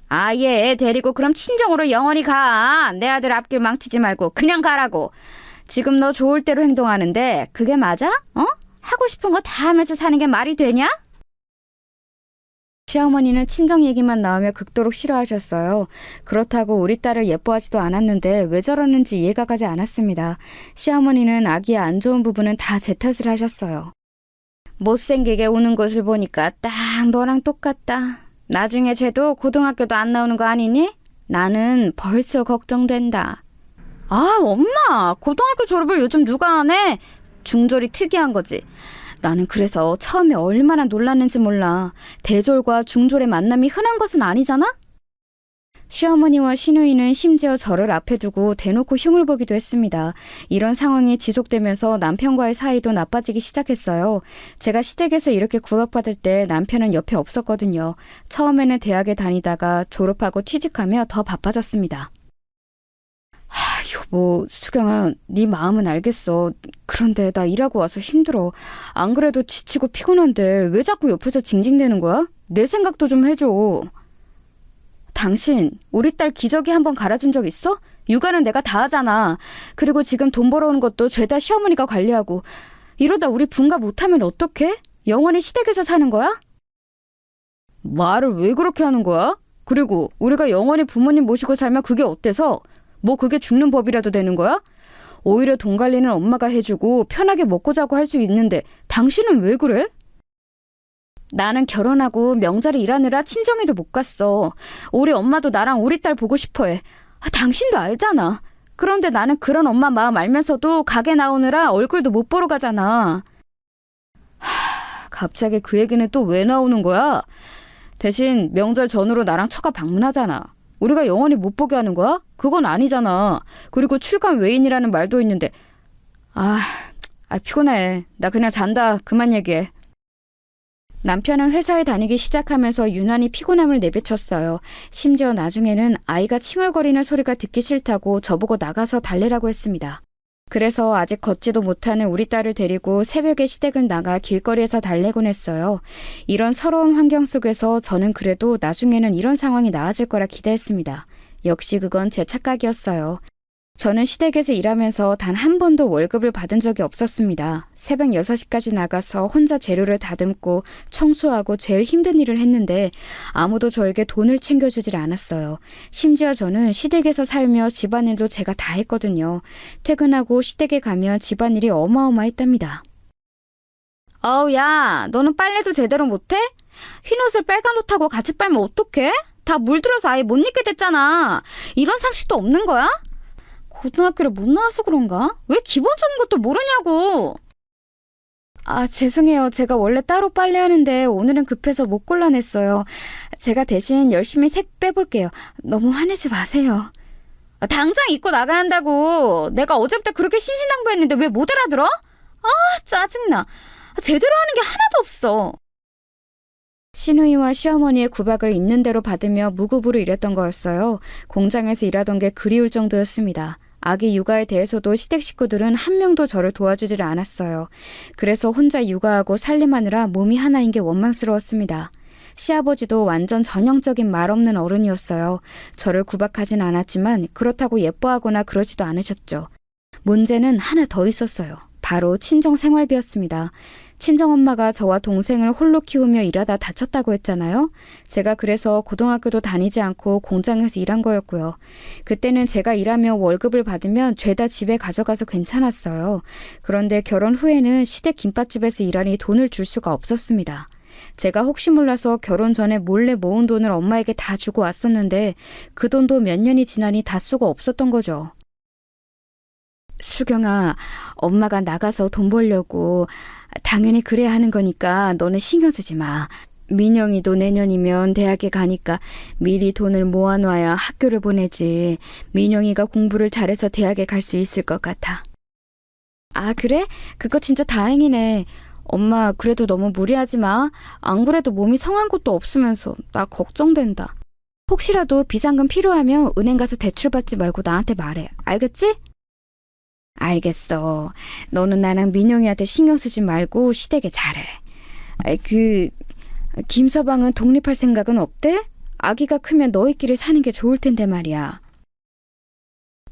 Speaker 2: 아예 데리고 그럼 친정으로 영원히 가. 내 아들 앞길 망치지 말고 그냥 가라고. 지금 너 좋을 대로 행동하는데 그게 맞아? 어? 하고 싶은 거 다 하면서 사는 게 말이 되냐? 시어머니는 친정 얘기만 나오며 극도로 싫어하셨어요. 그렇다고 우리 딸을 예뻐하지도 않았는데 왜 저러는지 이해가 가지 않았습니다. 시어머니는 아기의 안 좋은 부분은 다 제 탓을 하셨어요. 못생기게 우는 것을 보니까 딱 너랑 똑같다. 나중에 쟤도 고등학교도 안 나오는 거 아니니? 나는 벌써 걱정된다. 아, 엄마! 고등학교 졸업을 요즘 누가 하네? 중졸이 특이한 거지. 나는 그래서 처음에 얼마나 놀랐는지 몰라. 대졸과 중졸의 만남이 흔한 것은 아니잖아? 시어머니와 시누이는 심지어 저를 앞에 두고 대놓고 흉을 보기도 했습니다. 이런 상황이 지속되면서 남편과의 사이도 나빠지기 시작했어요. 제가 시댁에서 이렇게 구박받을 때 남편은 옆에 없었거든요. 처음에는 대학에 다니다가 졸업하고 취직하며 더 바빠졌습니다. 여보, 수경아, 네 마음은 알겠어. 그런데 나 일하고 와서 힘들어. 안 그래도 지치고 피곤한데 왜 자꾸 옆에서 징징대는 거야? 내 생각도 좀 해줘. 당신, 우리 딸 기저귀 한번 갈아준 적 있어? 육아는 내가 다 하잖아. 그리고 지금 돈 벌어오는 것도 죄다 시어머니가 관리하고. 이러다 우리 분가 못하면 어떡해? 영원히 시댁에서 사는 거야? 말을 왜 그렇게 하는 거야? 그리고 우리가 영원히 부모님 모시고 살면 그게 어때서? 뭐 그게 죽는 법이라도 되는 거야? 오히려 돈 관리는 엄마가 해주고 편하게 먹고 자고 할 수 있는데 당신은 왜 그래? 나는 결혼하고 명절에 일하느라 친정에도 못 갔어. 우리 엄마도 나랑 우리 딸 보고 싶어해. 당신도 알잖아. 그런데 나는 그런 엄마 마음 알면서도 가게 나오느라 얼굴도 못 보러 가잖아. 갑자기 그 얘기는 또 왜 나오는 거야? 대신 명절 전후로 나랑 처가 방문하잖아. 우리가 영원히 못 보게 하는 거야? 그건 아니잖아. 그리고 출간 외인이라는 말도 있는데. 피곤해. 나 그냥 잔다. 그만 얘기해. 남편은 회사에 다니기 시작하면서 유난히 피곤함을 내비쳤어요. 심지어 나중에는 아이가 칭얼거리는 소리가 듣기 싫다고 저보고 나가서 달래라고 했습니다. 그래서 아직 걷지도 못하는 우리 딸을 데리고 새벽에 시댁을 나가 길거리에서 달래곤 했어요. 이런 서러운 환경 속에서 저는 그래도 나중에는 이런 상황이 나아질 거라 기대했습니다. 역시 그건 제 착각이었어요. 저는 시댁에서 일하면서 단 한 번도 월급을 받은 적이 없었습니다. 새벽 6시까지 나가서 혼자 재료를 다듬고 청소하고 제일 힘든 일을 했는데 아무도 저에게 돈을 챙겨주질 않았어요. 심지어 저는 시댁에서 살며 집안일도 제가 다 했거든요. 퇴근하고 시댁에 가면 집안일이 어마어마했답니다. 야, 너는 빨래도 제대로 못해? 흰옷을 빨간 옷하고 같이 빨면 어떡해? 다 물들어서 아예 못 입게 됐잖아. 이런 상식도 없는 거야? 고등학교를 못 나와서 그런가? 왜 기본적인 것도 모르냐고! 죄송해요. 제가 원래 따로 빨래하는데 오늘은 급해서 못 골라냈어요. 제가 대신 열심히 색 빼볼게요. 너무 화내지 마세요. 당장 입고 나가야 한다고! 내가 어제부터 그렇게 신신당부했는데 왜 못 알아들어? 짜증나. 제대로 하는 게 하나도 없어. 시누이와 시어머니의 구박을 있는 대로 받으며 무급으로 일했던 거였어요. 공장에서 일하던 게 그리울 정도였습니다. 아기 육아에 대해서도 시댁 식구들은 한 명도 저를 도와주질 않았어요. 그래서 혼자 육아하고 살림하느라 몸이 하나인 게 원망스러웠습니다. 시아버지도 완전 전형적인 말 없는 어른이었어요. 저를 구박하진 않았지만 그렇다고 예뻐하거나 그러지도 않으셨죠. 문제는 하나 더 있었어요. 바로 친정 생활비였습니다. 친정엄마가 저와 동생을 홀로 키우며 일하다 다쳤다고 했잖아요. 제가 그래서 고등학교도 다니지 않고 공장에서 일한 거였고요. 그때는 제가 일하며 월급을 받으면 죄다 집에 가져가서 괜찮았어요. 그런데 결혼 후에는 시댁 김밥집에서 일하니 돈을 줄 수가 없었습니다. 제가 혹시 몰라서 결혼 전에 몰래 모은 돈을 엄마에게 다 주고 왔었는데 그 돈도 몇 년이 지나니 다 쓰고 없었던 거죠. 수경아, 엄마가 나가서 돈 벌려고. 당연히 그래야 하는 거니까 너는 신경 쓰지 마. 민영이도 내년이면 대학에 가니까 미리 돈을 모아놔야 학교를 보내지. 민영이가 공부를 잘해서 대학에 갈 수 있을 것 같아. 그래? 그거 진짜 다행이네. 엄마, 그래도 너무 무리하지 마. 안 그래도 몸이 성한 것도 없으면서 나 걱정된다. 혹시라도 비상금 필요하면 은행 가서 대출 받지 말고 나한테 말해. 알겠지? 알겠어. 너는 나랑 민영이한테 신경 쓰지 말고 시댁에 잘해. 김서방은 독립할 생각은 없대? 아기가 크면 너희끼리 사는 게 좋을 텐데 말이야.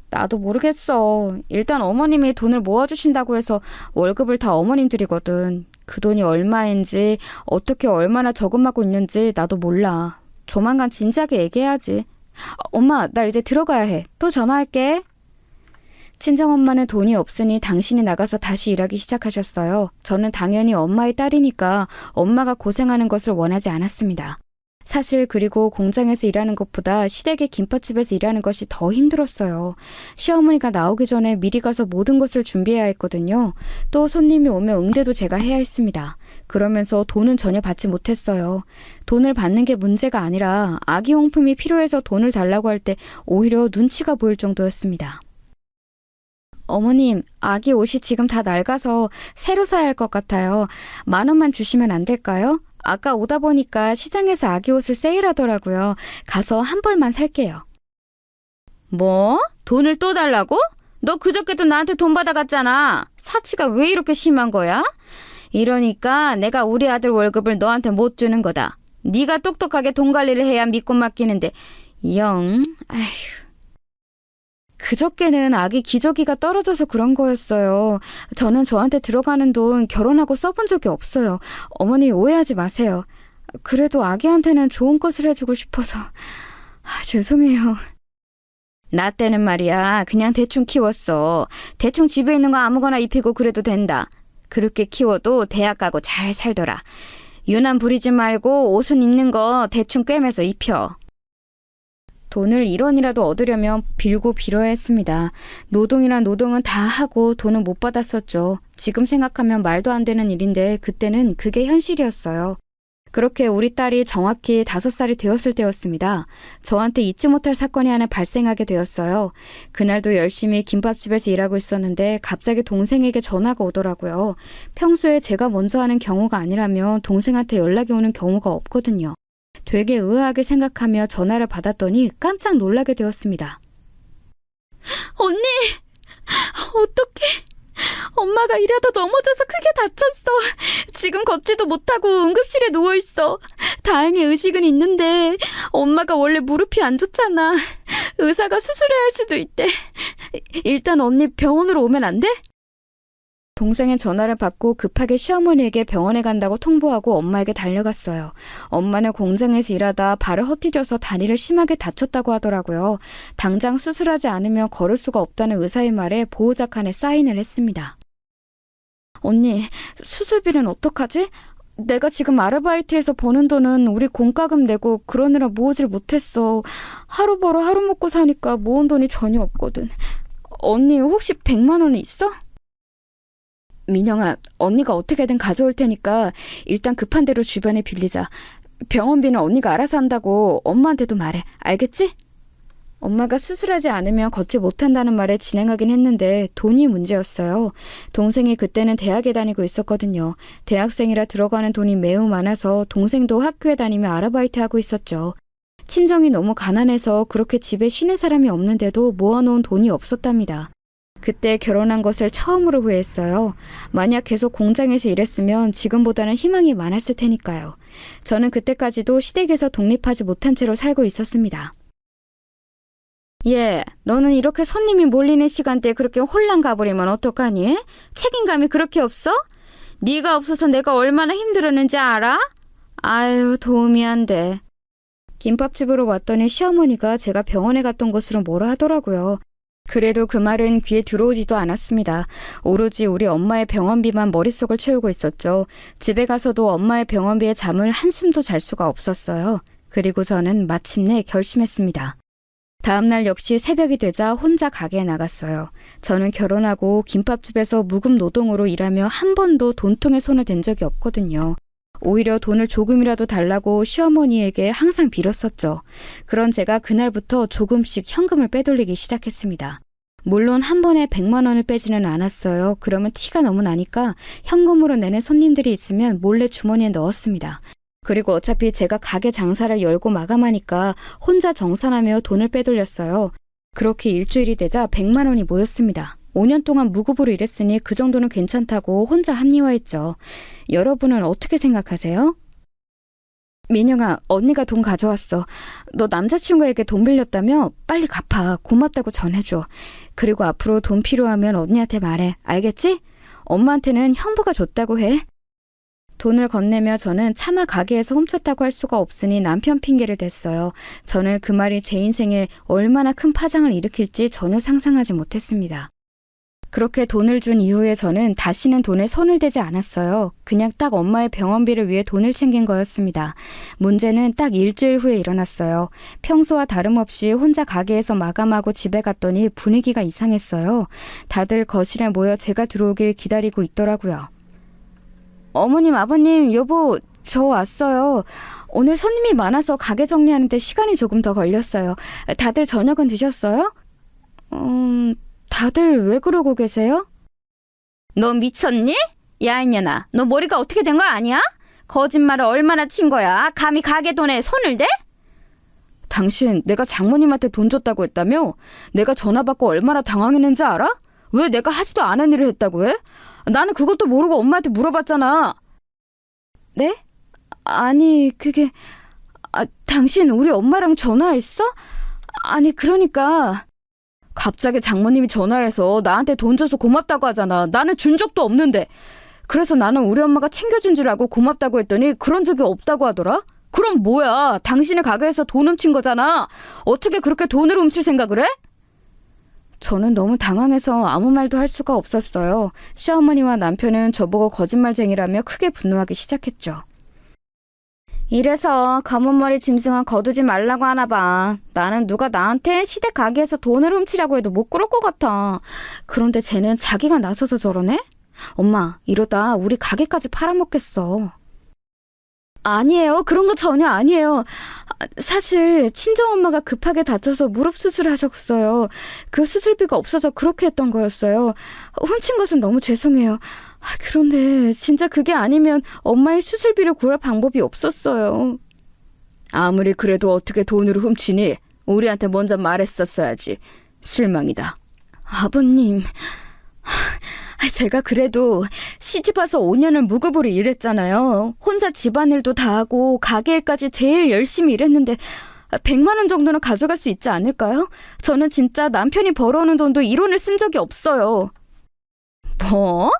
Speaker 2: 나도 모르겠어. 일단 어머님이 돈을 모아주신다고 해서 월급을 다 어머님 드리거든. 그 돈이 얼마인지 어떻게 얼마나 저금하고 있는지 나도 몰라. 조만간 진지하게 얘기해야지. 엄마, 나 이제 들어가야 해. 또 전화할게. 친정엄마는 돈이 없으니 당신이 나가서 다시 일하기 시작하셨어요. 저는 당연히 엄마의 딸이니까 엄마가 고생하는 것을 원하지 않았습니다. 사실 그리고 공장에서 일하는 것보다 시댁의 김밥집에서 일하는 것이 더 힘들었어요. 시어머니가 나오기 전에 미리 가서 모든 것을 준비해야 했거든요. 또 손님이 오면 응대도 제가 해야 했습니다. 그러면서 돈은 전혀 받지 못했어요. 돈을 받는 게 문제가 아니라 아기용품이 필요해서 돈을 달라고 할 때 오히려 눈치가 보일 정도였습니다. 어머님, 아기 옷이 지금 다 낡아서 새로 사야 할 것 같아요. 10,000원만 주시면 안 될까요? 아까 오다 보니까 시장에서 아기 옷을 세일하더라고요. 가서 한 벌만 살게요. 뭐? 돈을 또 달라고? 너 그저께도 나한테 돈 받아갔잖아. 사치가 왜 이렇게 심한 거야? 이러니까 내가 우리 아들 월급을 너한테 못 주는 거다. 네가 똑똑하게 돈 관리를 해야 믿고 맡기는데 아휴. 그저께는 아기 기저귀가 떨어져서 그런 거였어요. 저는 저한테 들어가는 돈 결혼하고 써본 적이 없어요. 어머니 오해하지 마세요. 그래도 아기한테는 좋은 것을 해주고 싶어서. 죄송해요. 나 때는 말이야 그냥 대충 키웠어. 대충 집에 있는 거 아무거나 입히고 그래도 된다. 그렇게 키워도 대학 가고 잘 살더라. 유난 부리지 말고 옷은 입는 거 대충 꿰매서 입혀. 돈을 1원이라도 얻으려면 빌고 빌어야 했습니다. 노동이란 노동은 다 하고 돈은 못 받았었죠. 지금 생각하면 말도 안 되는 일인데 그때는 그게 현실이었어요. 그렇게 우리 딸이 정확히 5살이 되었을 때였습니다. 저한테 잊지 못할 사건이 하나 발생하게 되었어요. 그날도 열심히 김밥집에서 일하고 있었는데 갑자기 동생에게 전화가 오더라고요. 평소에 제가 먼저 하는 경우가 아니라면 동생한테 연락이 오는 경우가 없거든요. 되게 의아하게 생각하며 전화를 받았더니 깜짝 놀라게 되었습니다. 언니! 어떡해! 엄마가 일하다 넘어져서 크게 다쳤어. 지금 걷지도 못하고 응급실에 누워있어. 다행히 의식은 있는데 엄마가 원래 무릎이 안 좋잖아. 의사가 수술해야 할 수도 있대. 일단 언니 병원으로 오면 안 돼? 동생의 전화를 받고 급하게 시어머니에게 병원에 간다고 통보하고 엄마에게 달려갔어요. 엄마는 공장에서 일하다 발을 헛디뎌서 다리를 심하게 다쳤다고 하더라고요. 당장 수술하지 않으면 걸을 수가 없다는 의사의 말에 보호자 칸에 사인을 했습니다. 언니, 수술비는 어떡하지? 내가 지금 아르바이트해서 버는 돈은 우리 공과금 내고 그러느라 모으질 못했어. 하루 벌어 하루 먹고 사니까 모은 돈이 전혀 없거든. 언니 혹시 100만 원이 있어? 민영아, 언니가 어떻게든 가져올 테니까 일단 급한 대로 주변에 빌리자. 병원비는 언니가 알아서 한다고 엄마한테도 말해. 알겠지? 엄마가 수술하지 않으면 걷지 못한다는 말에 진행하긴 했는데 돈이 문제였어요. 동생이 그때는 대학에 다니고 있었거든요. 대학생이라 들어가는 돈이 매우 많아서 동생도 학교에 다니며 아르바이트하고 있었죠. 친정이 너무 가난해서 그렇게 집에 쉬는 사람이 없는데도 모아놓은 돈이 없었답니다. 그때 결혼한 것을 처음으로 후회했어요. 만약 계속 공장에서 일했으면 지금보다는 희망이 많았을 테니까요. 저는 그때까지도 시댁에서 독립하지 못한 채로 살고 있었습니다. 너는 이렇게 손님이 몰리는 시간대에 그렇게 홀랑 가버리면 어떡하니? 책임감이 그렇게 없어? 네가 없어서 내가 얼마나 힘들었는지 알아? 아유, 도움이 안 돼. 김밥집으로 왔더니 시어머니가 제가 병원에 갔던 것으로 뭐라 하더라고요. 그래도 그 말은 귀에 들어오지도 않았습니다. 오로지 우리 엄마의 병원비만 머릿속을 채우고 있었죠. 집에 가서도 엄마의 병원비에 잠을 한숨도 잘 수가 없었어요. 그리고 저는 마침내 결심했습니다. 다음날 역시 새벽이 되자 혼자 가게에 나갔어요. 저는 결혼하고 김밥집에서 무급 노동으로 일하며 한 번도 돈통에 손을 댄 적이 없거든요. 오히려 돈을 조금이라도 달라고 시어머니에게 항상 빌었었죠. 그런 제가 그날부터 조금씩 현금을 빼돌리기 시작했습니다. 물론 한 번에 100만 원을 빼지는 않았어요. 그러면 티가 너무 나니까 현금으로 내는 손님들이 있으면 몰래 주머니에 넣었습니다. 그리고 어차피 제가 가게 장사를 열고 마감하니까 혼자 정산하며 돈을 빼돌렸어요. 그렇게 일주일이 되자 100만 원이 모였습니다. 5년 동안 무급으로 일했으니 그 정도는 괜찮다고 혼자 합리화했죠. 여러분은 어떻게 생각하세요? 민영아, 언니가 돈 가져왔어. 너 남자친구에게 돈 빌렸다며? 빨리 갚아. 고맙다고 전해줘. 그리고 앞으로 돈 필요하면 언니한테 말해. 알겠지? 엄마한테는 형부가 줬다고 해. 돈을 건네며 저는 차마 가게에서 훔쳤다고 할 수가 없으니 남편 핑계를 댔어요. 저는 그 말이 제 인생에 얼마나 큰 파장을 일으킬지 전혀 상상하지 못했습니다. 그렇게 돈을 준 이후에 저는 다시는 돈에 손을 대지 않았어요. 그냥 딱 엄마의 병원비를 위해 돈을 챙긴 거였습니다. 문제는 딱 일주일 후에 일어났어요. 평소와 다름없이 혼자 가게에서 마감하고 집에 갔더니 분위기가 이상했어요. 다들 거실에 모여 제가 들어오길 기다리고 있더라고요. 어머님, 아버님, 여보, 저 왔어요. 오늘 손님이 많아서 가게 정리하는데 시간이 조금 더 걸렸어요. 다들 저녁은 드셨어요? 다들 왜 그러고 계세요? 너 미쳤니? 야, 이년아, 너 머리가 어떻게 된 거 아니야? 거짓말을 얼마나 친 거야? 감히 가게 돈에 손을 대? 당신 내가 장모님한테 돈 줬다고 했다며? 내가 전화 받고 얼마나 당황했는지 알아? 왜 내가 하지도 않은 일을 했다고 해? 나는 그것도 모르고 엄마한테 물어봤잖아. 네? 아니, 그게... 당신 우리 엄마랑 전화했어? 아니, 그러니까... 갑자기 장모님이 전화해서 나한테 돈 줘서 고맙다고 하잖아. 나는 준 적도 없는데. 그래서 나는 우리 엄마가 챙겨준 줄 알고 고맙다고 했더니 그런 적이 없다고 하더라? 그럼 뭐야? 당신의 가게에서 돈 훔친 거잖아. 어떻게 그렇게 돈을 훔칠 생각을 해? 저는 너무 당황해서 아무 말도 할 수가 없었어요. 시어머니와 남편은 저보고 거짓말쟁이라며 크게 분노하기 시작했죠. 이래서 검은 머리 짐승은 거두지 말라고 하나 봐. 나는 누가 나한테 시댁 가게에서 돈을 훔치라고 해도 못 그럴 것 같아. 그런데 쟤는 자기가 나서서 저러네? 엄마, 이러다 우리 가게까지 팔아먹겠어. 아니에요. 그런 거 전혀 아니에요. 사실 친정엄마가 급하게 다쳐서 무릎 수술하셨어요. 그 수술비가 없어서 그렇게 했던 거였어요. 훔친 것은 너무 죄송해요. 그런데 진짜 그게 아니면 엄마의 수술비를 구할 방법이 없었어요. 아무리 그래도 어떻게 돈으로 훔치니? 우리한테 먼저 말했었어야지. 실망이다. 아버님, 제가 그래도 시집 와서 5년을 무급으로 일했잖아요. 혼자 집안일도 다 하고 가게 일까지 제일 열심히 일했는데 100만 원 정도는 가져갈 수 있지 않을까요? 저는 진짜 남편이 벌어오는 돈도 1원을 쓴 적이 없어요. 뭐?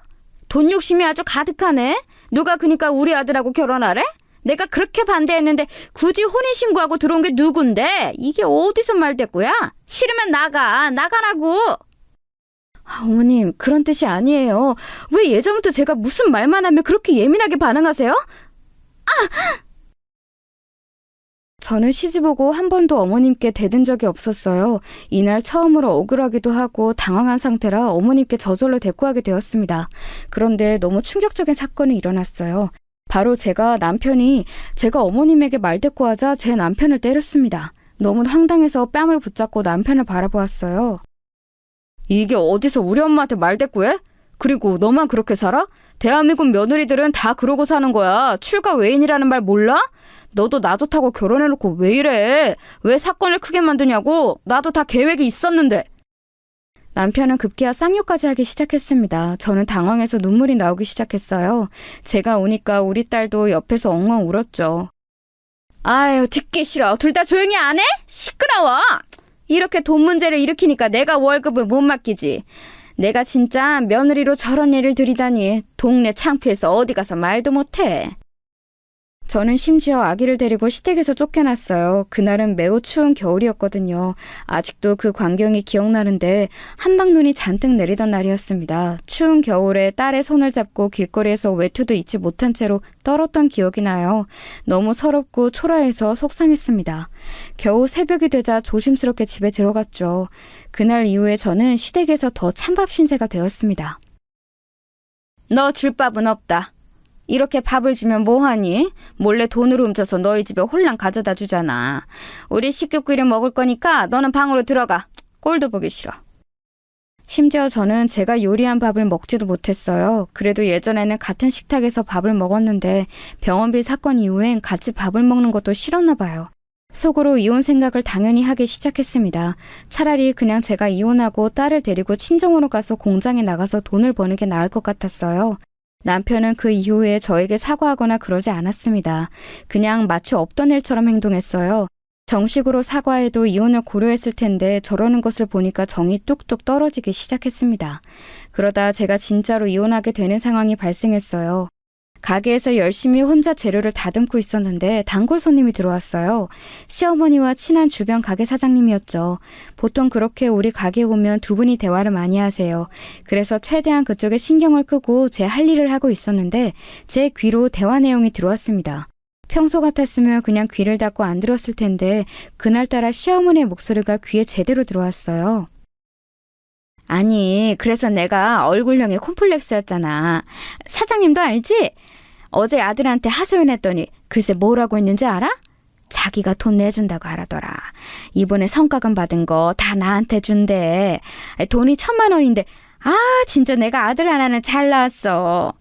Speaker 2: 돈 욕심이 아주 가득하네? 누가 그니까 우리 아들하고 결혼하래? 내가 그렇게 반대했는데 굳이 혼인신고하고 들어온 게 누군데? 이게 어디서 말대꾸야? 싫으면 나가라고! 어머님, 그런 뜻이 아니에요. 왜 예전부터 제가 무슨 말만 하면 그렇게 예민하게 반응하세요? 저는 시집오고 한 번도 어머님께 대든 적이 없었어요. 이날 처음으로 억울하기도 하고 당황한 상태라 어머님께 저절로 대꾸하게 되었습니다. 그런데 너무 충격적인 사건이 일어났어요. 바로 남편이 제가 어머님에게 말대꾸하자 제 남편을 때렸습니다. 너무 황당해서 뺨을 붙잡고 남편을 바라보았어요. 이게 어디서 우리 엄마한테 말대꾸해? 그리고 너만 그렇게 살아? 대한민국 며느리들은 다 그러고 사는 거야. 출가 외인이라는 말 몰라? 너도 나 좋다고 결혼해놓고 왜 이래? 왜 사건을 크게 만드냐고? 나도 다 계획이 있었는데. 남편은 급기야 쌍욕까지 하기 시작했습니다. 저는 당황해서 눈물이 나오기 시작했어요. 제가 오니까 우리 딸도 옆에서 엉엉 울었죠. 아유, 듣기 싫어. 둘 다 조용히 안 해? 시끄러워. 이렇게 돈 문제를 일으키니까 내가 월급을 못 맡기지. 내가 진짜 며느리로 저런 일을 들이다니. 동네 창피해서 어디 가서 말도 못해. 저는 심지어 아기를 데리고 시댁에서 쫓겨났어요. 그날은 매우 추운 겨울이었거든요. 아직도 그 광경이 기억나는데 한방눈이 잔뜩 내리던 날이었습니다. 추운 겨울에 딸의 손을 잡고 길거리에서 외투도 잊지 못한 채로 떨었던 기억이 나요. 너무 서럽고 초라해서 속상했습니다. 겨우 새벽이 되자 조심스럽게 집에 들어갔죠. 그날 이후에 저는 시댁에서 더 찬밥 신세가 되었습니다. 너 줄 밥은 없다. 이렇게 밥을 주면 뭐하니? 몰래 돈으로 훔쳐서 너희 집에 홀랑 가져다 주잖아. 우리 식구끼리 먹을 거니까 너는 방으로 들어가. 꼴도 보기 싫어. 심지어 저는 제가 요리한 밥을 먹지도 못했어요. 그래도 예전에는 같은 식탁에서 밥을 먹었는데 병원비 사건 이후엔 같이 밥을 먹는 것도 싫었나 봐요. 속으로 이혼 생각을 당연히 하기 시작했습니다. 차라리 그냥 제가 이혼하고 딸을 데리고 친정으로 가서 공장에 나가서 돈을 버는 게 나을 것 같았어요. 남편은 그 이후에 저에게 사과하거나 그러지 않았습니다. 그냥 마치 없던 일처럼 행동했어요. 정식으로 사과해도 이혼을 고려했을 텐데 저러는 것을 보니까 정이 뚝뚝 떨어지기 시작했습니다. 그러다 제가 진짜로 이혼하게 되는 상황이 발생했어요. 가게에서 열심히 혼자 재료를 다듬고 있었는데 단골 손님이 들어왔어요. 시어머니와 친한 주변 가게 사장님이었죠. 보통 그렇게 우리 가게에 오면 두 분이 대화를 많이 하세요. 그래서 최대한 그쪽에 신경을 끄고 제 할 일을 하고 있었는데 제 귀로 대화 내용이 들어왔습니다. 평소 같았으면 그냥 귀를 닫고 안 들었을 텐데 그날따라 시어머니의 목소리가 귀에 제대로 들어왔어요. 아니, 그래서 내가 얼굴형이 콤플렉스였잖아. 사장님도 알지? 어제 아들한테 하소연했더니 글쎄 뭐라고 했는지 알아? 자기가 돈 내준다고 하더라. 이번에 성과금 받은 거 다 나한테 준대. 돈이 1,000만 원인데 진짜 내가 아들 하나는 잘 낳았어.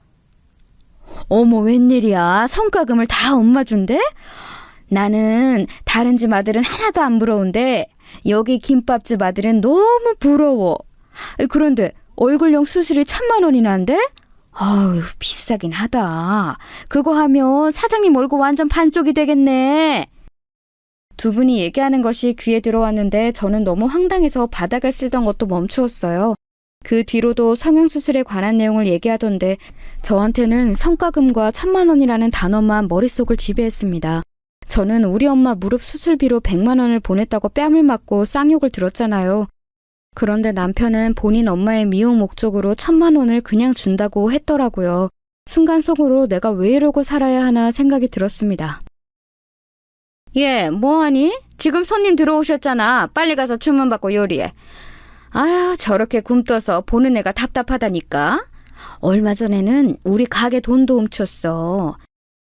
Speaker 2: 어머, 웬일이야. 성과금을 다 엄마 준대? 나는 다른 집 아들은 하나도 안 부러운데 여기 김밥집 아들은 너무 부러워. 그런데 얼굴형 수술이 1,000만 원이나 한대? 아유, 비싸긴 하다. 그거 하면 사장님 얼굴 완전 반쪽이 되겠네. 두 분이 얘기하는 것이 귀에 들어왔는데 저는 너무 황당해서 바닥을 쓸던 것도 멈추었어요. 그 뒤로도 성형수술에 관한 내용을 얘기하던데 저한테는 성과금과 1,000만 원이라는 단어만 머릿속을 지배했습니다. 저는 우리 엄마 무릎 수술비로 100만 원을 보냈다고 뺨을 맞고 쌍욕을 들었잖아요. 그런데 남편은 본인 엄마의 미용 목적으로 1,000만 원을 그냥 준다고 했더라고요. 순간 속으로 내가 왜 이러고 살아야 하나 생각이 들었습니다. 예, 뭐하니? 지금 손님 들어오셨잖아. 빨리 가서 주문 받고 요리해. 아휴, 저렇게 굼떠서 보는 애가 답답하다니까. 얼마 전에는 우리 가게 돈도 훔쳤어.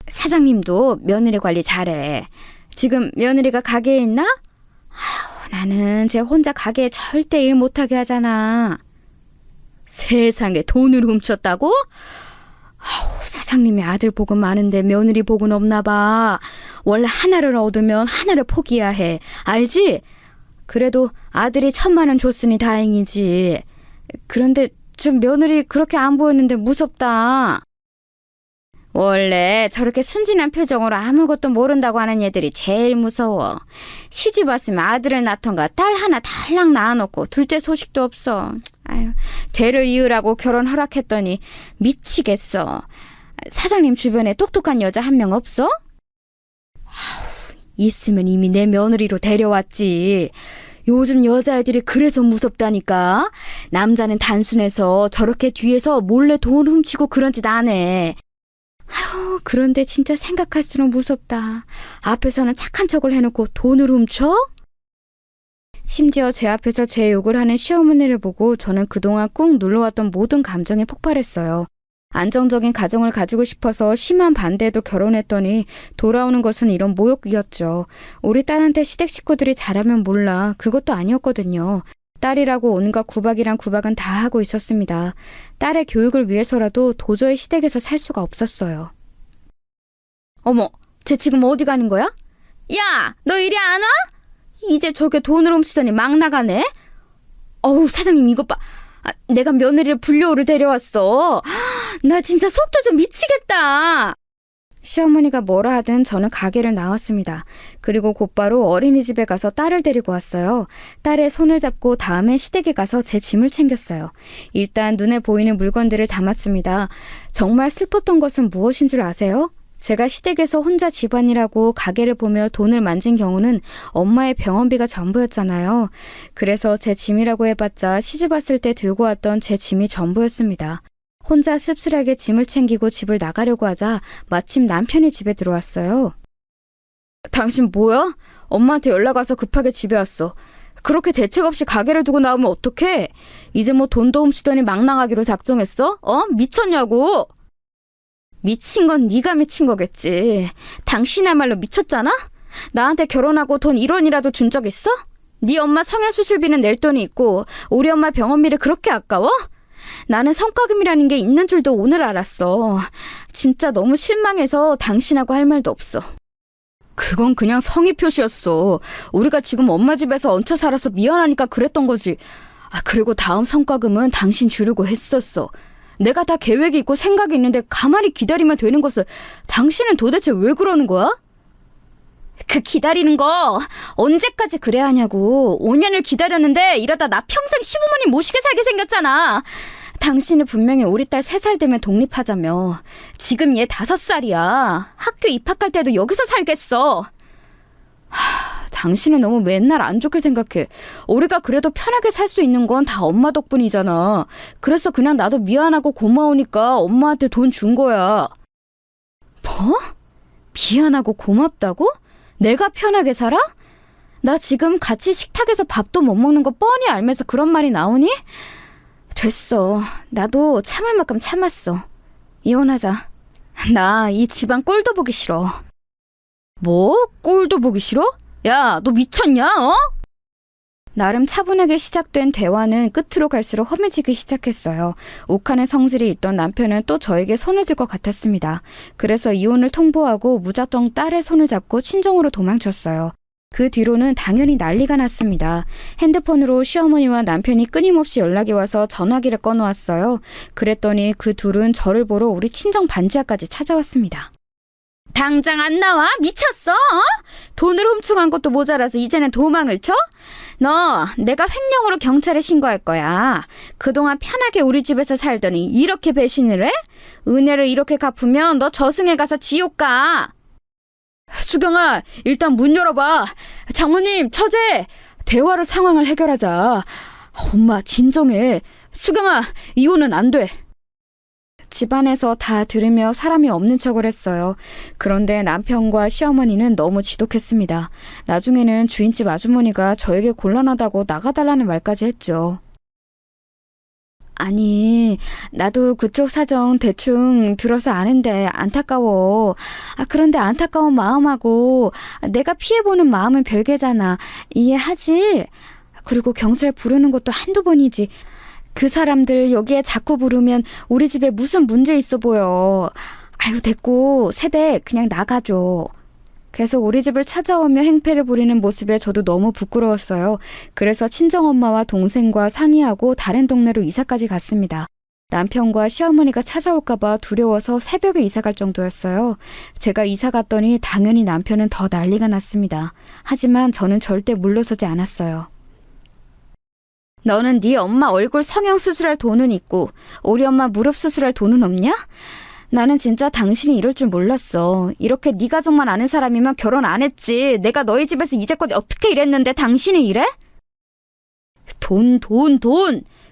Speaker 2: 사장님도 며느리 관리 잘해. 지금 며느리가 가게에 있나? 아휴, 나는 쟤 혼자 가게에 절대 일 못하게 하잖아. 세상에 돈을 훔쳤다고? 아우, 사장님이 아들 복은 많은데 며느리 복은 없나 봐. 원래 하나를 얻으면 하나를 포기해야 해. 알지? 그래도 아들이 1,000만 원 줬으니 다행이지. 그런데 좀 며느리 그렇게 안 보였는데 무섭다. 원래 저렇게 순진한 표정으로 아무것도 모른다고 하는 애들이 제일 무서워. 시집 왔으면 아들을 낳던가 딸 하나 달랑 낳아놓고 둘째 소식도 없어. 아유, 대를 이으라고 결혼 허락했더니 미치겠어. 사장님 주변에 똑똑한 여자 한 명 없어? 아우, 있으면 이미 내 며느리로 데려왔지. 요즘 여자애들이 그래서 무섭다니까. 남자는 단순해서 저렇게 뒤에서 몰래 돈 훔치고 그런 짓 안 해. 아휴, 그런데 진짜 생각할수록 무섭다. 앞에서는 착한 척을 해놓고 돈을 훔쳐? 심지어 제 앞에서 제 욕을 하는 시어머니를 보고 저는 그동안 꾹 눌러왔던 모든 감정에 폭발했어요. 안정적인 가정을 가지고 싶어서 심한 반대에도 결혼했더니 돌아오는 것은 이런 모욕이었죠. 우리 딸한테 시댁 식구들이 잘하면 몰라. 그것도 아니었거든요. 딸이라고 온갖 구박이란 구박은 다 하고 있었습니다. 딸의 교육을 위해서라도 도저히 시댁에서 살 수가 없었어요. 어머, 쟤 지금 어디 가는 거야? 야, 너 이리 안 와? 이제 저게 돈을 훔치더니 막 나가네? 어우, 사장님 이것 봐. 내가 며느리를 불려오를 데려왔어. 나 진짜 속 터져 미치겠다. 시어머니가 뭐라 하든 저는 가게를 나왔습니다. 그리고 곧바로 어린이집에 가서 딸을 데리고 왔어요. 딸의 손을 잡고 다음에 시댁에 가서 제 짐을 챙겼어요. 일단 눈에 보이는 물건들을 담았습니다. 정말 슬펐던 것은 무엇인 줄 아세요? 제가 시댁에서 혼자 집안일하고 가게를 보며 돈을 만진 경우는 엄마의 병원비가 전부였잖아요. 그래서 제 짐이라고 해봤자 시집 왔을 때 들고 왔던 제 짐이 전부였습니다. 혼자 씁쓸하게 짐을 챙기고 집을 나가려고 하자 마침 남편이 집에 들어왔어요. 당신 뭐야? 엄마한테 연락 와서 급하게 집에 왔어. 그렇게 대책 없이 가게를 두고 나오면 어떡해? 이제 뭐 돈도 훔치더니 막 나가기로 작정했어? 미쳤냐고? 미친 건 네가 미친 거겠지. 당신이야말로 미쳤잖아? 나한테 결혼하고 돈 1원이라도 준 적 있어? 네 엄마 성형수술비는 낼 돈이 있고 우리 엄마 병원비를 그렇게 아까워? 나는 성과금이라는 게 있는 줄도 오늘 알았어. 진짜 너무 실망해서 당신하고 할 말도 없어. 그건 그냥 성의 표시였어. 우리가 지금 엄마 집에서 얹혀 살아서 미안하니까 그랬던 거지. 그리고 다음 성과금은 당신 주려고 했었어. 내가 다 계획이 있고 생각이 있는데 가만히 기다리면 되는 것을 당신은 도대체 왜 그러는 거야? 그 기다리는 거 언제까지 그래야 하냐고. 5년을 기다렸는데 이러다 나 평생 시부모님 모시게 살게 생겼잖아. 당신은 분명히 우리 딸 3살 되면 독립하자며. 지금 얘 5살이야. 학교 입학할 때도 여기서 살겠어. 당신은 너무 맨날 안 좋게 생각해. 우리가 그래도 편하게 살 수 있는 건 다 엄마 덕분이잖아. 그래서 그냥 나도 미안하고 고마우니까 엄마한테 돈 준 거야. 뭐? 미안하고 고맙다고? 내가 편하게 살아? 나 지금 같이 식탁에서 밥도 못 먹는 거 뻔히 알면서 그런 말이 나오니? 됐어. 나도 참을 만큼 참았어. 이혼하자. 나 이 집안 꼴도 보기 싫어. 뭐? 꼴도 보기 싫어? 야, 너 미쳤냐? 어? 나름 차분하게 시작된 대화는 끝으로 갈수록 험해지기 시작했어요. 욱하는 성질이 있던 남편은 또 저에게 손을 들 것 같았습니다. 그래서 이혼을 통보하고 무작정 딸의 손을 잡고 친정으로 도망쳤어요. 그 뒤로는 당연히 난리가 났습니다. 핸드폰으로 시어머니와 남편이 끊임없이 연락이 와서 전화기를 꺼놓았어요. 그랬더니 그 둘은 저를 보러 우리 친정 반지하까지 찾아왔습니다. 당장 안 나와? 미쳤어? 어? 돈을 훔쳐간 것도 모자라서 이제는 도망을 쳐? 너 내가 횡령으로 경찰에 신고할 거야. 그동안 편하게 우리 집에서 살더니 이렇게 배신을 해? 은혜를 이렇게 갚으면 너 저승에 가서 지옥 가. 수경아, 일단 문 열어봐. 장모님, 처제, 대화로 상황을 해결하자. 엄마, 진정해. 수경아, 이혼은 안 돼. 집안에서 다 들으며 사람이 없는 척을 했어요. 그런데 남편과 시어머니는 너무 지독했습니다. 나중에는 주인집 아주머니가 저에게 곤란하다고 나가달라는 말까지 했죠. 아니, 나도 그쪽 사정 대충 들어서 아는데 안타까워. 그런데 안타까운 마음하고 내가 피해보는 마음은 별개잖아. 이해하지? 그리고 경찰 부르는 것도 한두 번이지. 그 사람들 여기에 자꾸 부르면 우리 집에 무슨 문제 있어 보여. 아유, 됐고 세대 그냥 나가줘. 계속 우리 집을 찾아오며 행패를 부리는 모습에 저도 너무 부끄러웠어요. 그래서 친정엄마와 동생과 상의하고 다른 동네로 이사까지 갔습니다. 남편과 시어머니가 찾아올까봐 두려워서 새벽에 이사갈 정도였어요. 제가 이사 갔더니 당연히 남편은 더 난리가 났습니다. 하지만 저는 절대 물러서지 않았어요. 너는 네 엄마 얼굴 성형 수술할 돈은 있고 우리 엄마 무릎 수술할 돈은 없냐? 나는 진짜 당신이 이럴 줄 몰랐어. 이렇게 네 가족만 아는 사람이면 결혼 안 했지. 내가 너희 집에서 이제껏 어떻게 일했는데 당신이 이래? 돈.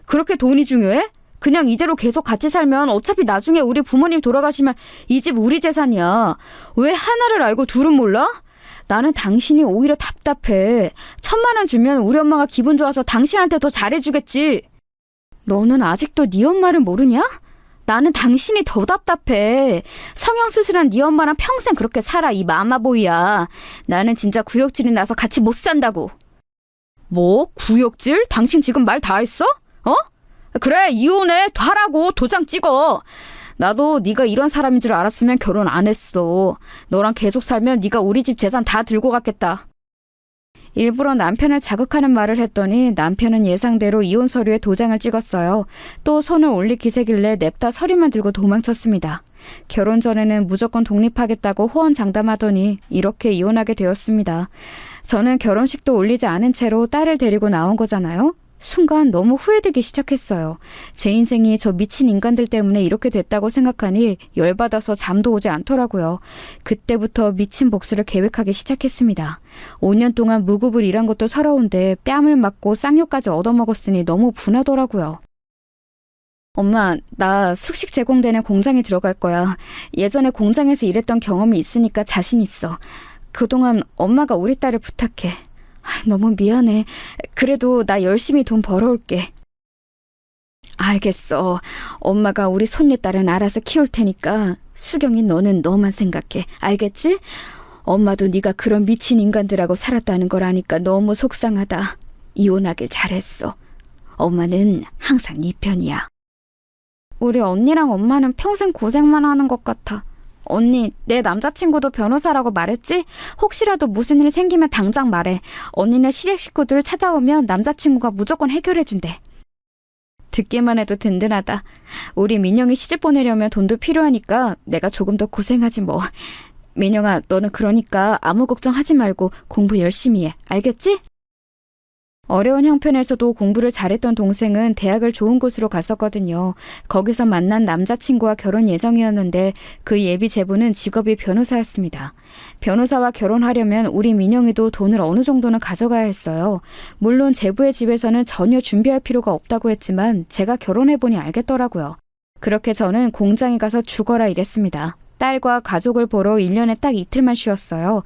Speaker 2: 그렇게 돈이 중요해? 그냥 이대로 계속 같이 살면 어차피 나중에 우리 부모님 돌아가시면 이 집 우리 재산이야. 왜 하나를 알고 둘은 몰라? 나는 당신이 오히려 답답해. 1,000만 원 주면 우리 엄마가 기분 좋아서 당신한테 더 잘해주겠지. 너는 아직도 네 엄마를 모르냐? 나는 당신이 더 답답해. 성형수술한 네 엄마랑 평생 그렇게 살아, 이 마마보이야. 나는 진짜 구역질이 나서 같이 못 산다고. 뭐? 구역질? 당신 지금 말 다 했어? 어? 그래, 이혼해. 하라고. 도장 찍어. 나도 네가 이런 사람인 줄 알았으면 결혼 안 했어. 너랑 계속 살면 네가 우리 집 재산 다 들고 갔겠다. 일부러 남편을 자극하는 말을 했더니 남편은 예상대로 이혼 서류에 도장을 찍었어요. 또 손을 올릴 기세길래 냅다 서류만 들고 도망쳤습니다. 결혼 전에는 무조건 독립하겠다고 호언장담하더니 이렇게 이혼하게 되었습니다. 저는 결혼식도 올리지 않은 채로 딸을 데리고 나온 거잖아요. 순간 너무 후회되기 시작했어요. 제 인생이 저 미친 인간들 때문에 이렇게 됐다고 생각하니 열받아서 잠도 오지 않더라고요. 그때부터 미친 복수를 계획하기 시작했습니다. 5년 동안 무급을 일한 것도 서러운데 뺨을 맞고 쌍욕까지 얻어먹었으니 너무 분하더라고요. 엄마, 나 숙식 제공되는 공장에 들어갈 거야. 예전에 공장에서 일했던 경험이 있으니까 자신 있어. 그동안 엄마가 우리 딸을 부탁해. 너무 미안해. 그래도 나 열심히 돈 벌어올게. 알겠어. 엄마가 우리 손녀딸은 알아서 키울 테니까 수경이 너는 너만 생각해. 알겠지? 엄마도 네가 그런 미친 인간들하고 살았다는 걸 아니까 너무 속상하다. 이혼하길 잘했어. 엄마는 항상 네 편이야. 우리 언니랑 엄마는 평생 고생만 하는 것 같아. 언니, 내 남자친구도 변호사라고 말했지? 혹시라도 무슨 일 생기면 당장 말해. 언니네 시댁 식구들 찾아오면 남자친구가 무조건 해결해준대. 듣기만 해도 든든하다. 우리 민영이 시집 보내려면 돈도 필요하니까 내가 조금 더 고생하지 뭐. 민영아, 너는 그러니까 아무 걱정하지 말고 공부 열심히 해. 알겠지? 어려운 형편에서도 공부를 잘했던 동생은 대학을 좋은 곳으로 갔었거든요. 거기서 만난 남자친구와 결혼 예정이었는데 그 예비 제부는 직업이 변호사였습니다. 변호사와 결혼하려면 우리 민영이도 돈을 어느 정도는 가져가야 했어요. 물론 제부의 집에서는 전혀 준비할 필요가 없다고 했지만 제가 결혼해보니 알겠더라고요. 그렇게 저는 공장에 가서 죽어라 일했습니다. 딸과 가족을 보러 1년에 딱 이틀만 쉬었어요.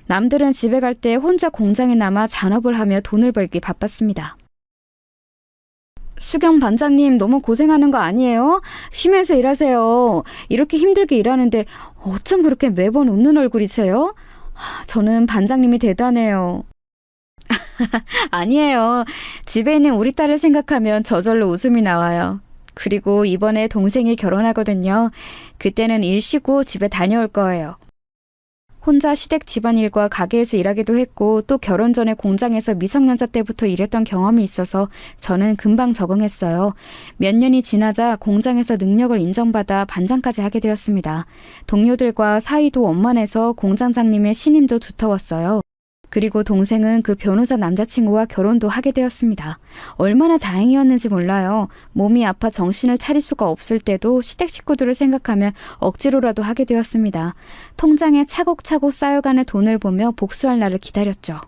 Speaker 2: 남들은 집에 갈 때 혼자 공장에 남아 잔업을 하며 돈을 벌기 바빴습니다. 수경 반장님 너무 고생하는 거 아니에요? 쉬면서 일하세요. 이렇게 힘들게 일하는데 어쩜 그렇게 매번 웃는 얼굴이세요? 저는 반장님이 대단해요. 아니에요. 집에 있는 우리 딸을 생각하면 저절로 웃음이 나와요. 그리고 이번에 동생이 결혼하거든요. 그때는 일 쉬고 집에 다녀올 거예요. 혼자 시댁 집안일과 가게에서 일하기도 했고 또 결혼 전에 공장에서 미성년자 때부터 일했던 경험이 있어서 저는 금방 적응했어요. 몇 년이 지나자 공장에서 능력을 인정받아 반장까지 하게 되었습니다. 동료들과 사이도 원만해서 공장장님의 신임도 두터웠어요. 그리고 동생은 그 변호사 남자친구와 결혼도 하게 되었습니다. 얼마나 다행이었는지 몰라요. 몸이 아파 정신을 차릴 수가 없을 때도 시댁 식구들을 생각하면 억지로라도 하게 되었습니다. 통장에 차곡차곡 쌓여가는 돈을 보며 복수할 날을 기다렸죠.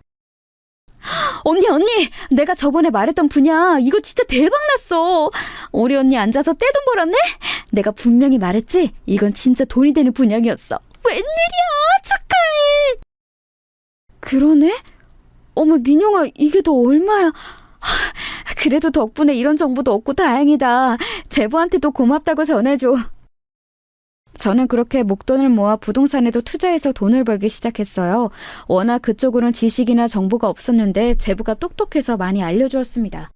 Speaker 2: 언니! 내가 저번에 말했던 분야 이거 진짜 대박났어. 우리 언니 앉아서 떼돈 벌었네? 내가 분명히 말했지? 이건 진짜 돈이 되는 분야였어. 웬일이야! 축하해! 그러네? 어머 민영아 이게 너 얼마야? 그래도 덕분에 이런 정보도 얻고 다행이다. 제보한테도 고맙다고 전해줘. 저는 그렇게 목돈을 모아 부동산에도 투자해서 돈을 벌기 시작했어요. 워낙 그쪽으로는 지식이나 정보가 없었는데 제보가 똑똑해서 많이 알려주었습니다.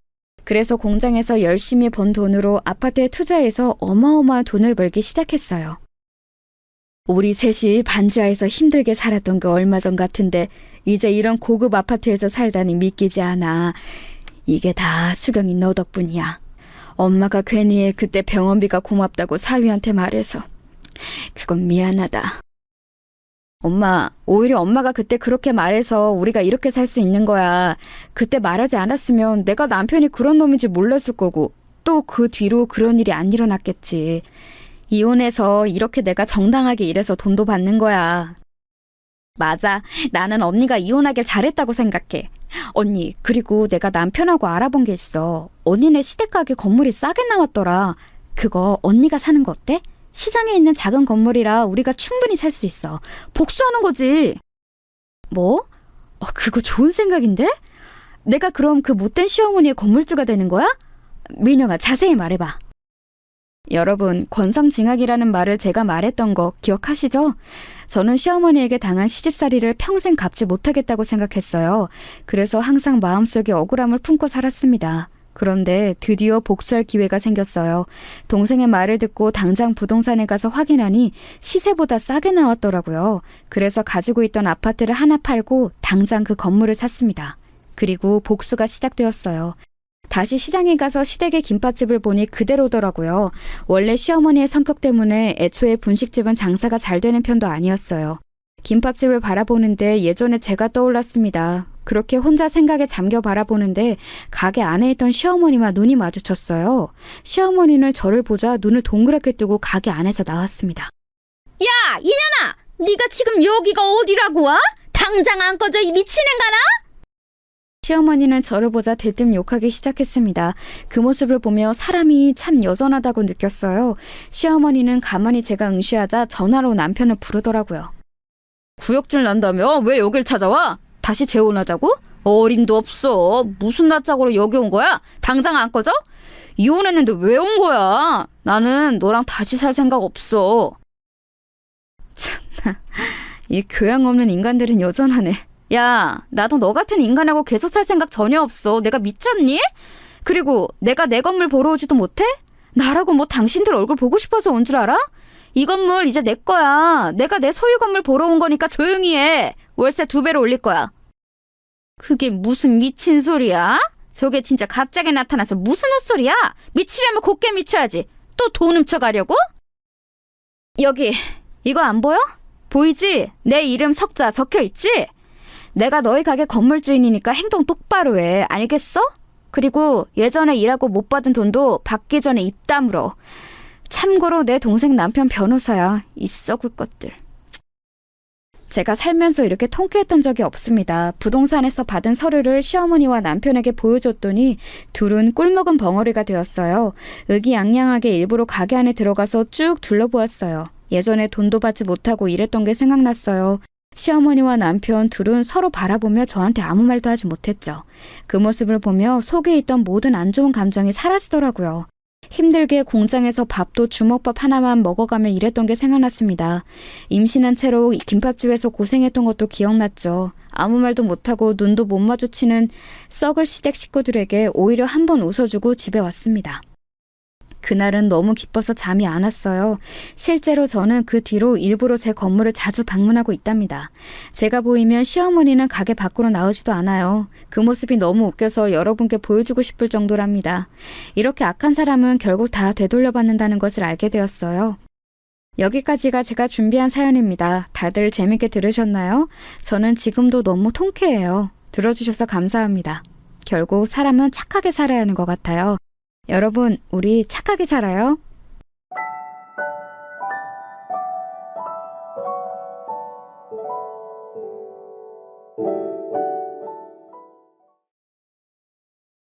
Speaker 2: 그래서 공장에서 열심히 번 돈으로 아파트에 투자해서 어마어마한 돈을 벌기 시작했어요. 우리 셋이 반지하에서 힘들게 살았던 게 얼마 전 같은데 이제 이런 고급 아파트에서 살다니 믿기지 않아. 이게 다 수경이 너 덕분이야. 엄마가 괜히 그때 병원비가 고맙다고 사위한테 말해서. 그건 미안하다. 엄마, 오히려 엄마가 그때 그렇게 말해서 우리가 이렇게 살 수 있는 거야. 그때 말하지 않았으면 내가 남편이 그런 놈인지 몰랐을 거고 또 그 뒤로 그런 일이 안 일어났겠지. 이혼해서 이렇게 내가 정당하게 일해서 돈도 받는 거야. 맞아. 나는 언니가 이혼하길 잘했다고 생각해. 언니, 그리고 내가 남편하고 알아본 게 있어. 언니네 시댁가게 건물이 싸게 나왔더라. 그거 언니가 사는 거 어때? 시장에 있는 작은 건물이라 우리가 충분히 살 수 있어. 복수하는 거지. 뭐? 그거 좋은 생각인데? 내가 그럼 그 못된 시어머니의 건물주가 되는 거야? 민영아, 자세히 말해봐. 여러분, 권성징악이라는 말을 제가 말했던 거 기억하시죠? 저는 시어머니에게 당한 시집살이를 평생 갚지 못하겠다고 생각했어요. 그래서 항상 마음속에 억울함을 품고 살았습니다. 그런데 드디어 복수할 기회가 생겼어요. 동생의 말을 듣고 당장 부동산에 가서 확인하니 시세보다 싸게 나왔더라고요. 그래서 가지고 있던 아파트를 하나 팔고 당장 그 건물을 샀습니다. 그리고 복수가 시작되었어요. 다시 시장에 가서 시댁의 김밥집을 보니 그대로더라고요. 원래 시어머니의 성격 때문에 애초에 분식집은 장사가 잘 되는 편도 아니었어요. 김밥집을 바라보는데 예전에 제가 떠올랐습니다. 그렇게 혼자 생각에 잠겨 바라보는데 가게 안에 있던 시어머니와 눈이 마주쳤어요. 시어머니는 저를 보자 눈을 동그랗게 뜨고 가게 안에서 나왔습니다. 야, 이년아! 네가 지금 여기가 어디라고 와? 당장 안 꺼져, 이 미친년가나? 시어머니는 저를 보자 대뜸 욕하기 시작했습니다. 그 모습을 보며 사람이 참 여전하다고 느꼈어요. 시어머니는 가만히 제가 응시하자 전화로 남편을 부르더라고요. 구역질 난다며? 왜 여길 찾아와? 다시 재혼하자고? 어림도 없어. 무슨 낯짝으로 여기 온 거야? 당장 안 꺼져? 이혼했는데 왜 온 거야? 나는 너랑 다시 살 생각 없어. 참나, 이 교양 없는 인간들은 여전하네. 야, 나도 너 같은 인간하고 계속 살 생각 전혀 없어. 내가 미쳤니? 그리고 내가 내 건물 보러 오지도 못해? 나라고 뭐 당신들 얼굴 보고 싶어서 온 줄 알아? 이 건물 이제 내 거야. 내가 내 소유 건물 보러 온 거니까 조용히 해. 월세 2배로 올릴 거야. 그게 무슨 미친 소리야? 저게 진짜 갑자기 나타나서 무슨 헛소리야? 미치려면 곱게 미쳐야지. 또 돈 훔쳐가려고? 여기, 이거 안 보여? 보이지? 내 이름 석자 적혀있지? 내가 너희 가게 건물주인이니까 행동 똑바로 해. 알겠어? 그리고 예전에 일하고 못 받은 돈도 받기 전에 입 다물어. 참고로 내 동생 남편 변호사야. 이 썩을 것들. 제가 살면서 이렇게 통쾌했던 적이 없습니다. 부동산에서 받은 서류를 시어머니와 남편에게 보여줬더니 둘은 꿀먹은 벙어리가 되었어요. 의기양양하게 일부러 가게 안에 들어가서 쭉 둘러보았어요. 예전에 돈도 받지 못하고 일했던 게 생각났어요. 시어머니와 남편 둘은 서로 바라보며 저한테 아무 말도 하지 못했죠. 그 모습을 보며 속에 있던 모든 안 좋은 감정이 사라지더라고요. 힘들게 공장에서 밥도 주먹밥 하나만 먹어가며 일했던 게 생각났습니다. 임신한 채로 김밥집에서 고생했던 것도 기억났죠. 아무 말도 못하고 눈도 못 마주치는 썩을 시댁 식구들에게 오히려 한 번 웃어주고 집에 왔습니다. 그날은 너무 기뻐서 잠이 안 왔어요. 실제로 저는 그 뒤로 일부러 제 건물을 자주 방문하고 있답니다. 제가 보이면 시어머니는 가게 밖으로 나오지도 않아요. 그 모습이 너무 웃겨서 여러분께 보여주고 싶을 정도랍니다. 이렇게 악한 사람은 결국 다 되돌려받는다는 것을 알게 되었어요. 여기까지가 제가 준비한 사연입니다. 다들 재밌게 들으셨나요? 저는 지금도 너무 통쾌해요. 들어주셔서 감사합니다. 결국 사람은 착하게 살아야 하는 것 같아요. 여러분, 우리 착하게 살아요.